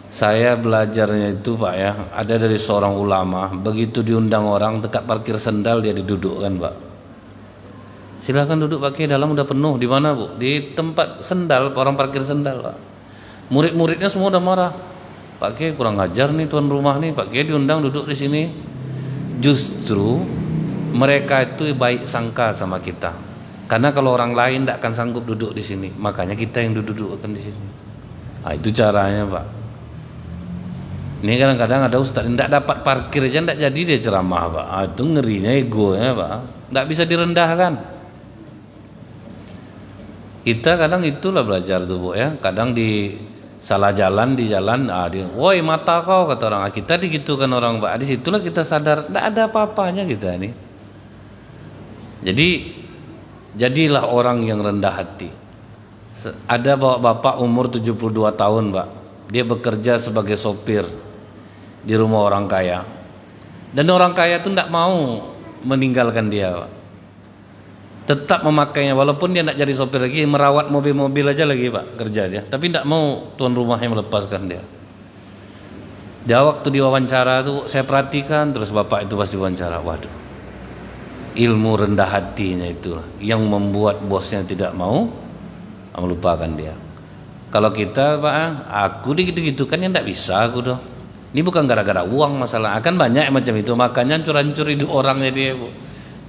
Saya belajarnya itu, Pak, ya, ada dari seorang ulama, begitu diundang orang dekat parkir sendal dia didudukkan, Pak. "Silakan duduk, Pak, dalam udah penuh." Di mana, Bu? Di tempat sendal, orang parkir sendal, Pak. Murid-muridnya semua udah marah. "Pak, kurang ajar nih tuan rumah nih, Pak, diundang duduk di sini." Justru mereka itu baik sangka sama kita, karena kalau orang lain tidak akan sanggup duduk di sini, makanya kita yang duduk-dudukkan di sini. Nah, itu caranya, Pak. Ini kadang-kadang ada ustaz yang tidak dapat parkir aja tidak jadi dia ceramah, Pak. Itu ngerinya egonya, Pak. Tidak bisa direndahkan. Kita kadang itulah belajar tuh, Bu, ya. Kadang di salah jalan di jalan, "Woi, mata kau," kata orang. Kita digitukan orang, Pak. Di situlah kita sadar tidak ada apa-apanya kita ini. Jadi jadilah orang yang rendah hati. Ada bapak umur 72 tahun, Pak. Dia bekerja sebagai sopir di rumah orang kaya. Dan orang kaya itu tidak mau meninggalkan dia, Pak. Tetap memakainya, walaupun dia tidak jadi sopir lagi, merawat mobil-mobil aja lagi, Pak, kerja dia. Tapi tidak mau tuan rumahnya melepaskan dia. Dia waktu diwawancara tuh saya perhatikan terus bapak itu pas diwawancara, waduh, ilmu rendah hatinya itu yang membuat bosnya tidak mau melupakan dia. Kalau kita Pak, aku gitu-gitu kan yang tidak bisa aku doh. Ini bukan gara-gara uang masalah, akan banyak macam itu, makanya hancur-hancur hidup orangnya dia Bu.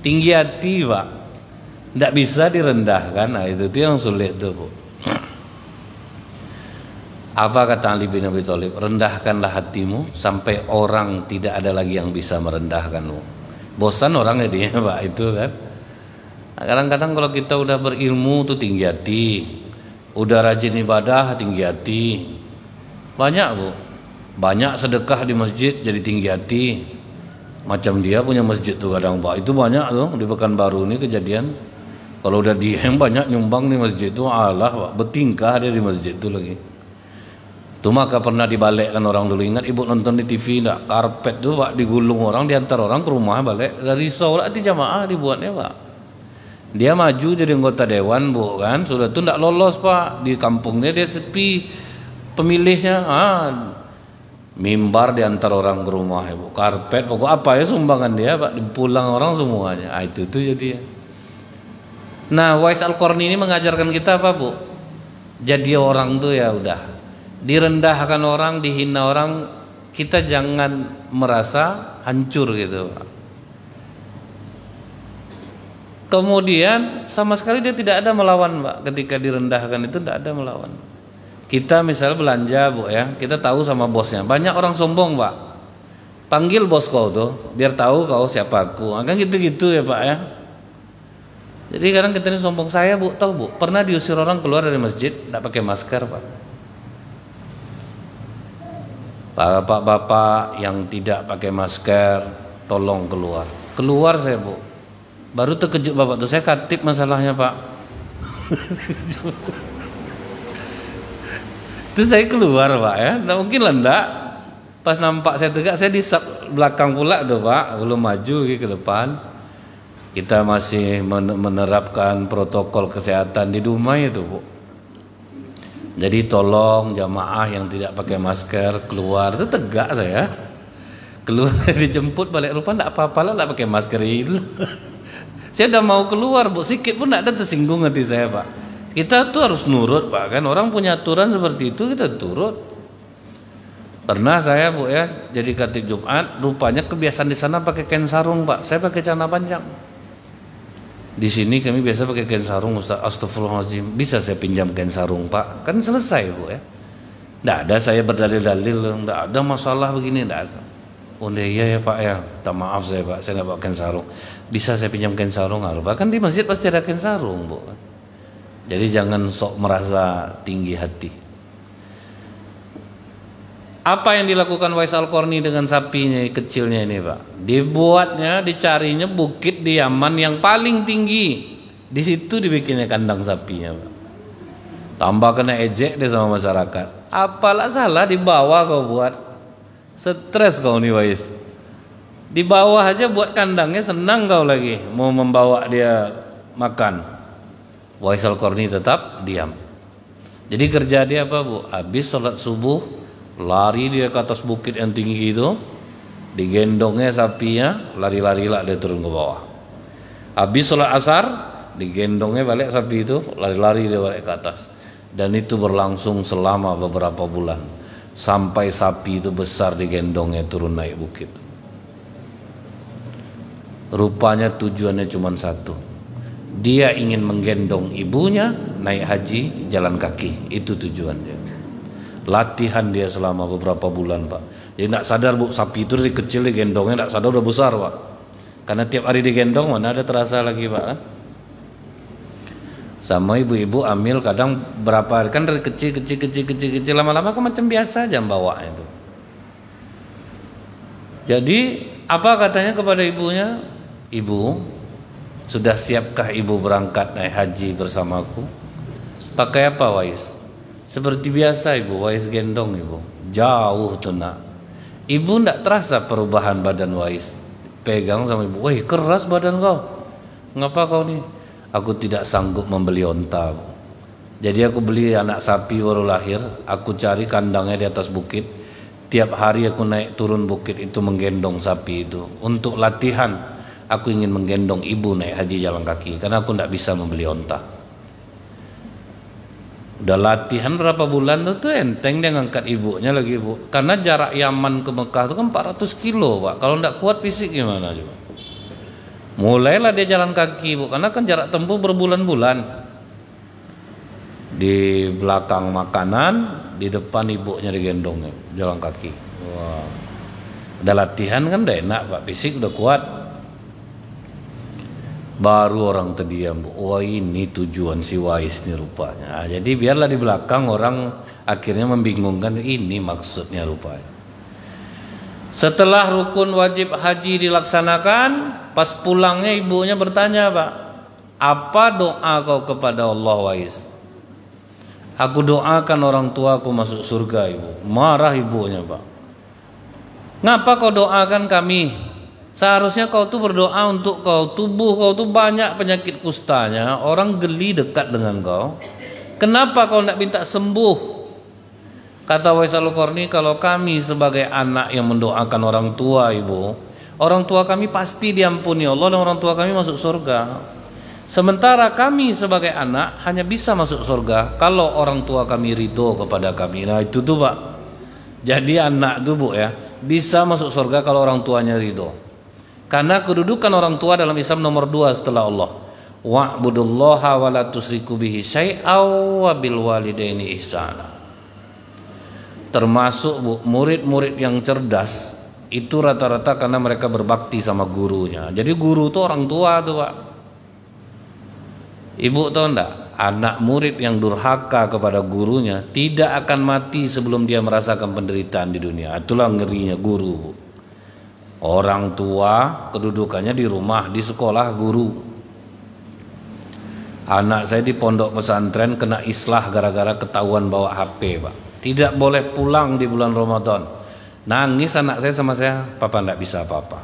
Tinggi hati Pak, tidak bisa direndahkan. Nah itu yang sulit tuh Bu. Apa kata Ali bin Abi Thalib? Rendahkanlah hatimu sampai orang tidak ada lagi yang bisa merendahkanmu. Bosan orangnya dia Pak itu kan. Kadang-kadang kalau kita udah berilmu tuh tinggi hati, udah rajin ibadah tinggi hati, banyak Bu, banyak sedekah di masjid jadi tinggi hati. Macam dia punya masjid tuh kadang Pak, itu banyak tuh di Pekanbaru ini kejadian. Kalau udah dia yang banyak nyumbang di masjid tuh, Allah Pak, bertingkah dia di masjid tuh lagi. Tuh maka pernah dibalikkan orang dulu, ingat ibu nonton di TV enggak, karpet tuh Pak digulung orang, diantar orang ke rumah balik dari sholat di jamaah dibuatnya Pak. Dia maju jadi anggota dewan Bu kan, sudah tuh enggak lolos Pak, di kampungnya dia sepi pemilihnya. Mimbar diantar orang ke rumah ya Bu, karpet pokok apa ya sumbangan dia Pak, pulang orang semuanya. Itu tuh jadi. Nah Wais Al-Qarni ini mengajarkan kita apa Bu? Jadi orang tuh ya udah, direndahkan orang, dihina orang, kita jangan merasa hancur gitu Pak. Kemudian sama sekali dia tidak ada melawan Pak, ketika direndahkan itu tidak ada melawan. Kita misal belanja Bu ya, kita tahu sama bosnya, banyak orang sombong Pak, panggil bos kau tuh biar tahu kau siapa aku, kan gitu-gitu ya Pak ya. Jadi kadang kita ini sombong. Saya Bu tahu Bu, pernah diusir orang keluar dari masjid tidak pakai masker Pak. Bapak-bapak yang tidak pakai masker tolong keluar saya Bu, baru terkejut bapak tuh, saya katip masalahnya Pak. Itu saya keluar Pak ya, nggak mungkin lah enggak. Pas nampak saya tegak, saya di belakang pula tuh Pak, belum maju lagi ke depan. Kita masih menerapkan protokol kesehatan di rumah itu Bu. Jadi tolong jamaah yang tidak pakai masker keluar, itu tegak saya. Keluar dijemput balik rumah enggak apa-apa lah enggak pakai masker itu. Saya udah mau keluar Bu, sikit pun enggak ada tersinggung hati saya Pak. Kita tuh harus nurut Pak kan, orang punya aturan seperti itu kita turut. Pernah saya Bu ya jadi khatib Jumat, rupanya kebiasaan di sana pakai kain sarung Pak. Saya pakai celana panjang. Di sini kami biasa pakai kain sarung Ustaz. Astagfirullahaladzim, bisa saya pinjam kain sarung Pak? Kan selesai Bu ya. Nggak ada saya berdalil-dalil, nggak ada masalah begini, nggak ada. Oh iya ya Pak ya, tak maaf saya Pak, saya nggak pakai kain sarung. Bisa saya pinjam kain sarung? Bahkan di masjid pasti ada kain sarung Bu. Jadi jangan sok merasa tinggi hati. Apa yang dilakukan Wais Al-Qarni dengan sapinya kecilnya ini Pak? Dibuatnya, dicarinya bukit di Yaman yang paling tinggi. Di situ dibikinnya kandang sapinya Pak. Tambah kena ejek dia sama masyarakat. Apalah salah di bawah kau buat? Stres kau nih Wais. Di bawah aja buat kandangnya, senang kau lagi mau membawa dia makan. Wais Al-Qarni tetap diam. Jadi kerja dia apa Bu? Habis sholat subuh, lari dia ke atas bukit yang tinggi itu, digendongnya sapinya, lari-lari lah dia turun ke bawah. Habis sholat asar, digendongnya balik sapi itu, lari-lari dia balik ke atas. Dan itu berlangsung selama beberapa bulan, sampai sapi itu besar digendongnya turun naik bukit. Rupanya tujuannya cuma satu, dia ingin menggendong ibunya naik haji jalan kaki, itu tujuannya. Latihan dia selama beberapa bulan Pak. Jadi tidak sadar Bu, sapi itu dari kecil digendongnya, tidak sadar udah besar Pak. Karena tiap hari digendong mana ada terasa lagi Pak kan? Sama ibu-ibu hamil kadang berapa kan dari kecil lama-lama kan macam biasa aja bawa itu. Jadi apa katanya kepada ibunya? Ibu, sudah siapkah ibu berangkat naik haji bersamaku? Pakai apa Wais? Seperti biasa Ibu, Wais gendong Ibu. Jauh tuh nak. Ibu tidak terasa perubahan badan Wais. Pegang sama Ibu, wah keras badan kau. Ngapa kau nih? Aku tidak sanggup membeli onta Bu. Jadi aku beli anak sapi baru lahir, aku cari kandangnya di atas bukit. Tiap hari aku naik turun bukit itu menggendong sapi itu untuk latihan aku ingin menggendong ibu naik haji jalan kaki karena aku tidak bisa membeli onta. Udah latihan berapa bulan tuh enteng dia ngangkat ibunya lagi bu. Karena jarak Yaman ke Mekah itu kan 400 kilo pak. Kalau tidak kuat fisik gimana coba? Mulailah dia jalan kaki bu. Karena kan jarak tempuh berbulan-bulan. Di belakang makanan, di depan ibunya digendong jalan kaki. Wah. Udah latihan kan udah enak pak. Fisik udah kuat. Baru orang terdiam, wah ini tujuan si Wais nih rupanya. Nah, jadi biarlah di belakang orang akhirnya membingungkan ini maksudnya rupanya. Setelah rukun wajib haji dilaksanakan, pas pulangnya ibunya bertanya pak, apa doa kau kepada Allah Wais? Aku doakan orang tua aku masuk surga ibu. Marah ibunya pak. Ngapa kau doakan kami? Seharusnya kau tuh berdoa untuk kau, tubuh kau tuh banyak penyakit kustanya, orang geli dekat dengan kau. Kenapa kau tidak minta sembuh? Kata Wais Al-Qarni, kalau kami sebagai anak yang mendoakan orang tua ibu, orang tua kami pasti diampuni Allah dan orang tua kami masuk surga. Sementara kami sebagai anak hanya bisa masuk surga kalau orang tua kami ridho kepada kami. Nah itu tuh pak. Jadi anak tuh bu ya bisa masuk surga kalau orang tuanya ridho. Karena kedudukan orang tua dalam Islam nomor 2 setelah Allah. Wa'budullaha wa la tusyriku bihi syai'aw wa bil walidaini ihsana. Termasuk murid-murid yang cerdas itu rata-rata karena mereka berbakti sama gurunya. Jadi guru itu orang tua tuh pak. Ibu tahu enggak? Anak murid yang durhaka kepada gurunya tidak akan mati sebelum dia merasakan penderitaan di dunia. Itulah ngerinya guru bu. Orang tua kedudukannya di rumah, di sekolah guru. Anak saya di pondok pesantren kena islah gara-gara ketahuan bawa HP pak. Tidak boleh pulang di bulan Ramadan. Nangis anak saya sama saya, papa tidak bisa apa-apa.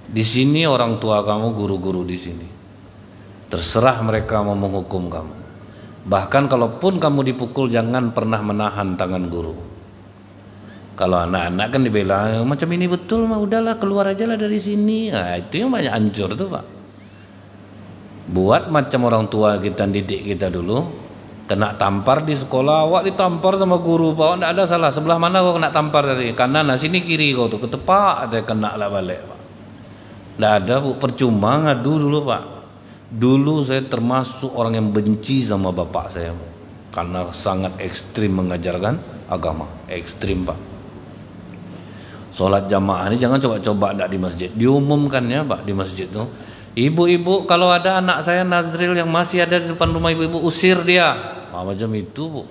Di sini orang tua kamu guru-guru di sini. Terserah mereka mau menghukum kamu. Bahkan kalaupun kamu dipukul jangan pernah menahan tangan guru. Kalau anak-anak kan dibela macam ini betul mah udahlah keluar aja lah dari sini. Nah, itu yang banyak hancur tuh pak. Buat macam orang tua kita didik kita dulu, kena tampar di sekolah, awak ditampar sama guru pak, tidak ada salah. Sebelah mana kau kena tampar dari kanan, nah sini kiri kau tuh ketepak, ada kena lah balik pak. Tidak ada bu, percuma ngadu dulu pak. Dulu saya termasuk orang yang benci sama bapak saya karena sangat ekstrim mengajarkan agama, ekstrim pak. Sholat jamaah ini jangan coba-coba tidak di masjid. Diumumkan ya pak di masjid tuh. Ibu-ibu kalau ada anak saya Nazril yang masih ada di depan rumah ibu-ibu usir dia. Nah, macam itu bu.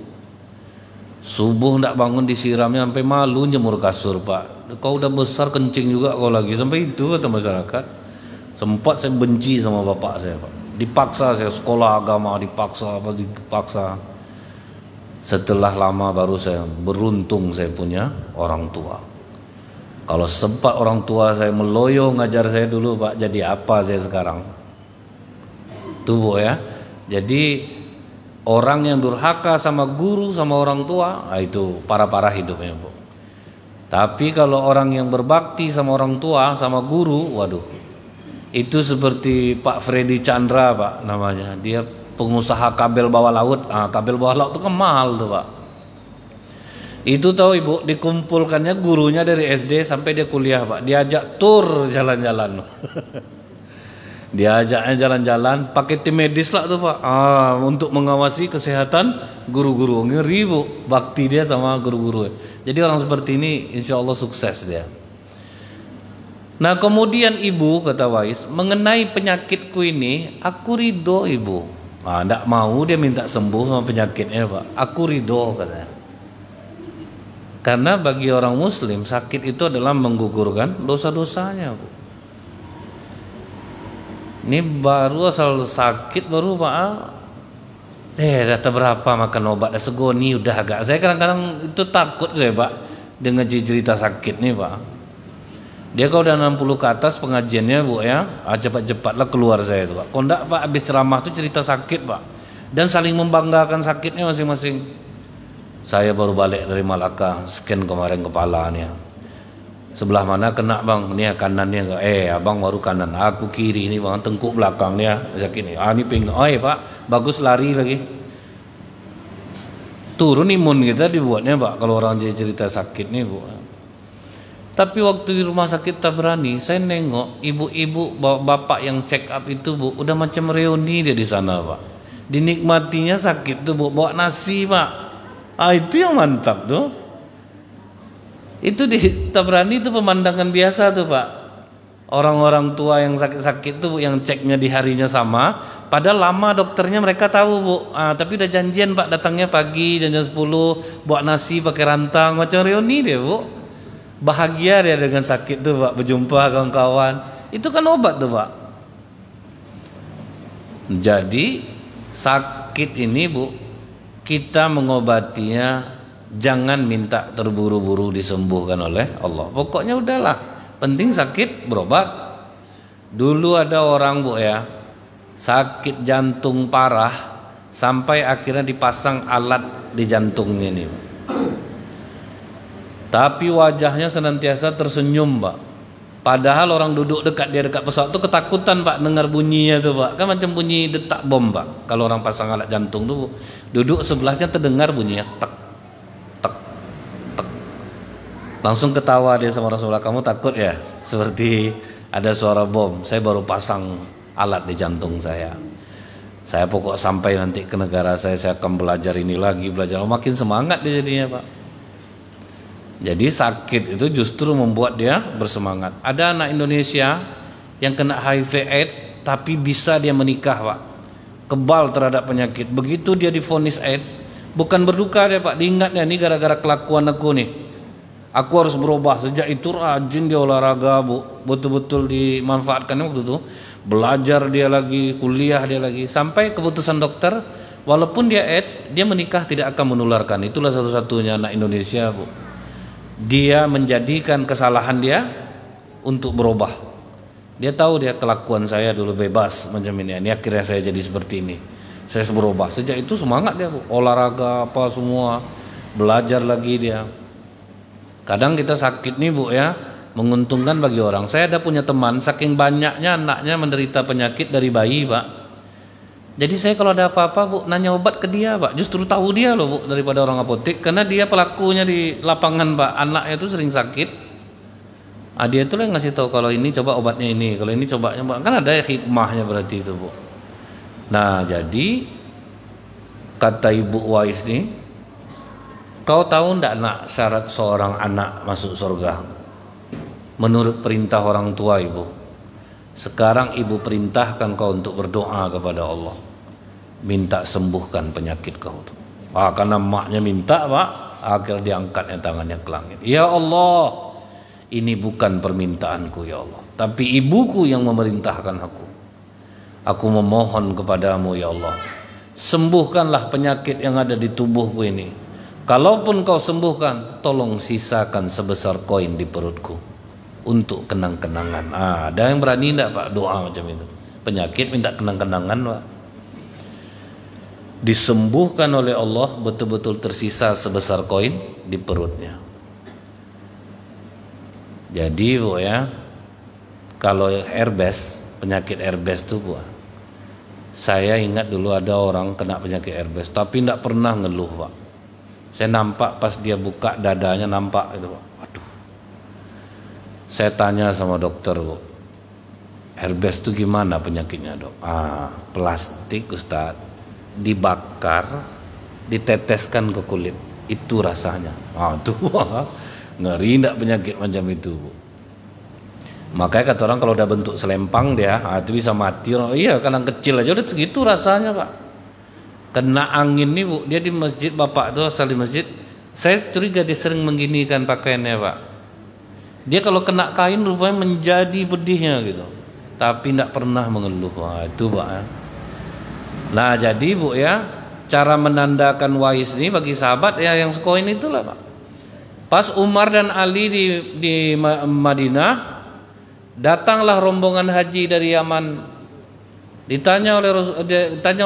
Subuh tidak bangun disiramnya sampai malu jemur kasur pak. Kau udah besar kencing juga kau lagi sampai itu kata masyarakat. Sempat saya benci sama bapak saya pak. Dipaksa saya sekolah agama dipaksa. Setelah lama baru saya beruntung saya punya orang tua. Kalau sempat orang tua saya meloyo ngajar saya dulu pak, jadi apa saya sekarang? Tuh bu ya. Jadi orang yang durhaka sama guru sama orang tua, nah itu parah-parah hidupnya bu. Tapi kalau orang yang berbakti sama orang tua sama guru, waduh, itu seperti Pak Freddy Chandra pak namanya. Dia pengusaha kabel bawah laut. Kabel bawah laut itu kan mahal tuh pak. Itu tahu ibu, dikumpulkannya gurunya dari SD sampai dia kuliah pak, diajak tur jalan-jalan. Diajaknya jalan-jalan pakai tim medis lah tuh pak, untuk mengawasi kesehatan guru-guru. Ngeri bu, bakti dia sama guru-guru. Jadi orang seperti ini insya Allah sukses dia. Nah kemudian ibu kata Wais, mengenai penyakitku ini aku ridho ibu. Tidak mau dia minta sembuh sama penyakitnya pak, aku ridho katanya. Karena bagi orang muslim sakit itu adalah menggugurkan dosa-dosanya bu. Ini baru asal sakit baru pak, data berapa makan obat dah segoni udah agak. Saya kadang-kadang itu takut saya pak dengan cerita sakit nih pak. Dia kalau udah 60 ke atas pengajiannya bu ya, cepat-cepatlah keluar saya itu pak. Kalau enggak pak habis ceramah tuh cerita sakit pak, dan saling membanggakan sakitnya masing-masing. Saya baru balik dari Malaka, scan kemarin kepalanya. Sebelah mana kena bang? Ini kanannya enggak. Abang baru kanan, aku kiri ini bang, tengkuk belakangnya sakit nih. Ini pinggang. Pak, bagus lari lagi. Turun imun kita dibuatnya pak. Kalau orang cerita sakit nih bu. Tapi waktu di rumah sakit Tabrani, saya nengok ibu-ibu bapak yang check up itu bu, udah macam reuni dia di sana pak. Dinikmatinya sakit tuh bu, bawa nasi pak. Itu yang mantap tuh. Itu di Tabrani itu pemandangan biasa tuh pak. Orang-orang tua yang sakit-sakit tuh yang ceknya di harinya sama, padahal lama dokternya mereka tahu bu. Tapi udah janjian pak, datangnya pagi jam 10, bawa nasi pakai rantang, macam reuni deh bu. Bahagia dia dengan sakit tuh pak, berjumpa kawan-kawan. Itu kan obat tuh pak. Jadi sakit ini bu, kita mengobatinya jangan minta terburu-buru disembuhkan oleh Allah. Pokoknya udahlah, penting sakit berobat. Dulu ada orang bu ya, sakit jantung parah sampai akhirnya dipasang alat di jantungnya nih. Tapi wajahnya senantiasa tersenyum pak. Padahal orang duduk dekat dia, dekat pesawat tuh ketakutan pak dengar bunyinya tuh pak. Kan macam bunyi detak bom pak. Kalau orang pasang alat jantung tuh duduk sebelahnya terdengar bunyinya tek. Langsung ketawa dia sama orang sebelah, kamu takut ya? Seperti ada suara bom. Saya baru pasang alat di jantung saya. Saya pokok sampai nanti ke negara saya akan belajar ini lagi, belajar. Makin semangat dia jadinya pak. Jadi sakit itu justru membuat dia bersemangat. Ada anak Indonesia yang kena HIV AIDS tapi bisa dia menikah pak. Kebal terhadap penyakit. Begitu dia divonis AIDS, bukan berduka dia pak. Diingatnya ini gara-gara kelakuan aku nih. Aku harus berubah. Sejak itu rajin dia olahraga bu, betul-betul dimanfaatkannya waktu itu. Belajar dia lagi, kuliah dia lagi, sampai keputusan dokter, walaupun dia AIDS, dia menikah tidak akan menularkan. Itulah satu-satunya anak Indonesia bu. Dia menjadikan kesalahan dia untuk berubah. Dia tahu dia kelakuan saya dulu bebas macam ini. Ini akhirnya saya jadi seperti ini. Saya harus berubah. Sejak itu semangat dia bu, olahraga apa semua, belajar lagi dia. Kadang kita sakit nih bu ya, menguntungkan bagi orang. Saya ada punya teman, saking banyaknya anaknya menderita penyakit dari bayi pak. Jadi saya kalau ada apa-apa bu, nanya obat ke dia pak. Justru tahu dia loh bu daripada orang apotek, karena dia pelakunya di lapangan pak. Anaknya itu sering sakit. Dia itu yang ngasih tahu kalau ini coba obatnya ini, kalau ini coba kan ada hikmahnya berarti itu bu. Nah jadi kata Ibu Wais nih, kau tahu ndak nak syarat seorang anak masuk surga? Menurut perintah orang tua ibu. Sekarang ibu perintahkan kau untuk berdoa kepada Allah. Minta sembuhkan penyakit kau tuh. Karena maknya minta pak, akhirnya diangkatnya tangannya ke langit. Ya Allah, ini bukan permintaanku ya Allah, tapi ibuku yang memerintahkan aku. Aku memohon kepadamu ya Allah, sembuhkanlah penyakit yang ada di tubuhku ini. Kalaupun kau sembuhkan, tolong sisakan sebesar koin di perutku untuk kenang-kenangan. Ada yang berani enggak pak doa macam itu? Penyakit minta kenang-kenangan pak. Disembuhkan oleh Allah, betul-betul tersisa sebesar koin di perutnya. Jadi bu ya, kalau airbus, penyakit airbus itu bu, saya ingat dulu ada orang kena penyakit airbus tapi tidak pernah ngeluh pak. Saya nampak pas dia buka dadanya, nampak itu pak. Waduh. Saya tanya sama dokter bu, airbus itu gimana penyakitnya dok? Plastik ustaz, dibakar, diteteskan ke kulit, itu rasanya. Tuh ngeri ndak penyakit macam itu bu. Makanya kata orang kalau udah bentuk selempang dia, itu bisa mati. Iya, karena kecil aja udah segitu rasanya pak. Kena angin nih bu, dia di masjid, bapak tuh asal di masjid. Saya curiga dia sering mengginikan pakaiannya pak. Dia kalau kena kain rupanya menjadi pedihnya gitu, tapi tidak pernah mengeluh. Itu pak. Nah jadi bu ya, cara menandakan Wais ini bagi sahabat ya yang sekoin itulah pak. Pas Umar dan Ali di Madinah, datanglah rombongan haji dari Yaman. Ditanya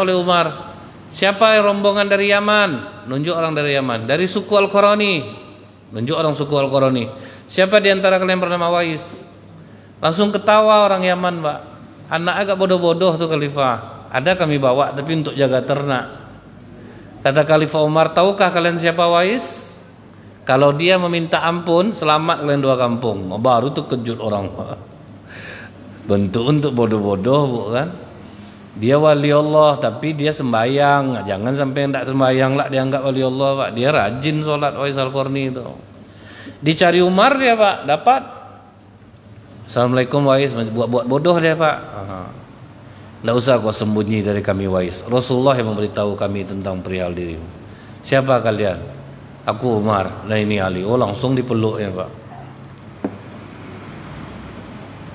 oleh Umar, siapa rombongan dari Yaman? Nunjuk orang dari Yaman. Dari suku Al-Qarani. Nunjuk orang suku Al-Qarani. Siapa di antara kalian bernama Wais? Langsung ketawa orang Yaman, Pak. Anak agak bodoh-bodoh tuh Khalifah. Ada kami bawa tapi untuk jaga ternak. Kata Khalifah Umar, tahukah kalian siapa Wais? Kalau dia meminta ampun, selamat kalian dua kampung. Baru tuh kejut orang, Pak. Bentuk untuk bodoh-bodoh, bukan? Dia wali Allah tapi dia sembayang. Jangan sampai tidak sembayang lah dianggap wali Allah, Pak. Dia rajin sholat Wais Al-Qarni itu. Dicari Umar dia, Pak, dapat. Assalamualaikum Wais, buat bodoh dia, Pak. Tidak usah kau sembunyi dari kami Wais. Rasulullah yang memberitahu kami tentang perihal dirimu. Siapa kalian? Aku Umar. Nah ini Ali. Oh langsung dipeluk ya, Pak.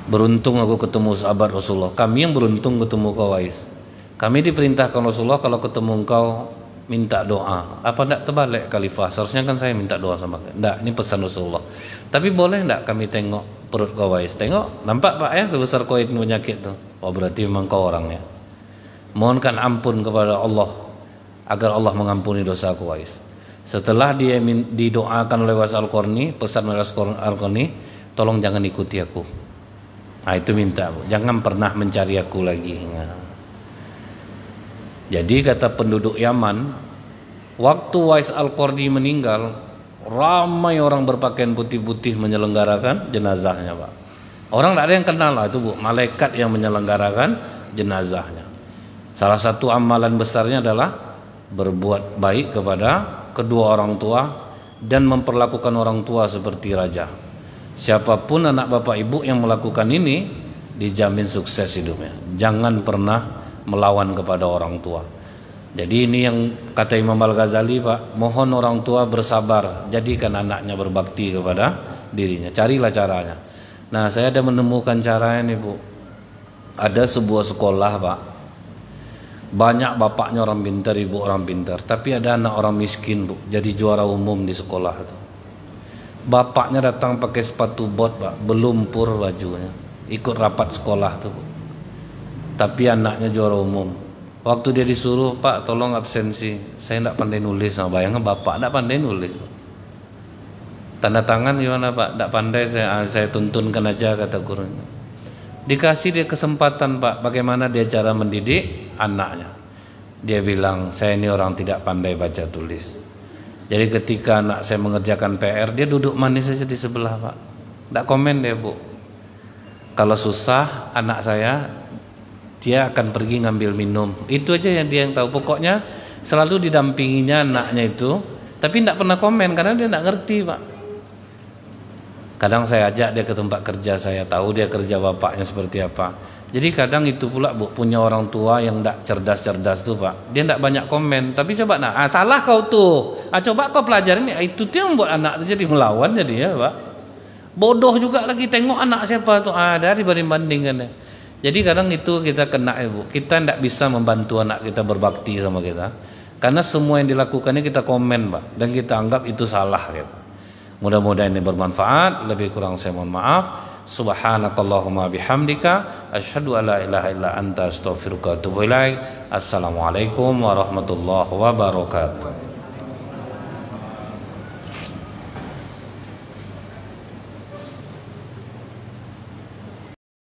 Beruntung aku ketemu sahabat Rasulullah. Kami yang beruntung ketemu kau Wais. Kami diperintahkan Rasulullah kalau ketemu engkau minta doa. Apa tidak terbalik Khalifah? Seharusnya kan saya minta doa sama kalian. Tidak, ini pesan Rasulullah. Tapi boleh tidak kami tengok perut kau Wais? Tengok, nampak Pak ya sebesar koin penyakit tuh. Oh berarti memang kau orangnya. Mohonkan ampun kepada Allah agar Allah mengampuni dosa kau Wais. Setelah dia didoakan oleh Wais Al-Qarni, pesan Wais Al-Qarni, tolong jangan ikuti aku. Nah itu minta, jangan pernah mencari aku lagi. Nah. Jadi kata penduduk Yaman, waktu Wais Al-Qarni meninggal, ramai orang berpakaian putih-putih menyelenggarakan jenazahnya, Pak. Orang tidak ada yang kenal lah itu, Bu, malaikat yang menyelenggarakan jenazahnya. Salah satu amalan besarnya adalah berbuat baik kepada kedua orang tua dan memperlakukan orang tua seperti raja. Siapapun anak bapak ibu yang melakukan ini dijamin sukses hidupnya. Jangan pernah melawan kepada orang tua. Jadi ini yang kata Imam Al-Ghazali, Pak, mohon orang tua bersabar, jadikan anaknya berbakti kepada dirinya. Carilah caranya. Nah saya ada menemukan caranya nih, Bu. Ada sebuah sekolah, Pak, banyak bapaknya orang pintar, ibu orang pintar, tapi ada anak orang miskin, Bu, jadi juara umum di sekolah itu. Bapaknya datang pakai sepatu bot, Pak, belumpur bajunya, ikut rapat sekolah tuh, Bu. Tapi anaknya juara umum. Waktu dia disuruh, Pak tolong absensi, saya tidak pandai nulis. Nah, bayangkan bapak tidak pandai nulis, Pak. Tanda tangan gimana, Pak? Tidak pandai, saya tuntunkan aja, kata gurunya. Dikasih dia kesempatan, Pak, bagaimana dia cara mendidik anaknya. Dia bilang, saya ini orang tidak pandai baca tulis. Jadi ketika anak saya mengerjakan PR, dia duduk manis saja di sebelah, Pak. Tidak komen dia, Bu. Kalau susah anak saya, dia akan pergi ngambil minum. Itu aja yang dia yang tahu. Pokoknya selalu didampinginya anaknya itu, tapi tidak pernah komen karena dia tidak ngerti, Pak. Kadang saya ajak dia ke tempat kerja, saya tahu dia kerja bapaknya seperti apa. Jadi kadang itu pula, Bu, punya orang tua yang tidak cerdas-cerdas tuh, Pak. Dia tidak banyak komen, tapi coba salah kau tuh. Coba kau pelajarin, itu tuh yang membuat anak itu jadi melawan jadi ya, Pak. Bodoh juga lagi, tengok anak siapa tuh, ada dibanding-bandingkan ya. Jadi kadang itu kita kena ya, Bu. Kita tidak bisa membantu anak kita berbakti sama kita. Karena semua yang dilakukannya kita komen, Pak, dan kita anggap itu salah gitu. Mudah-mudahan ini bermanfaat. Lebih kurang saya mohon maaf. Subhanakallahumma bihamdika asyhadu an la ilaha illa anta astaghfiruka wa atubu ilaik. Assalamualaikum warahmatullahi wabarakatuh.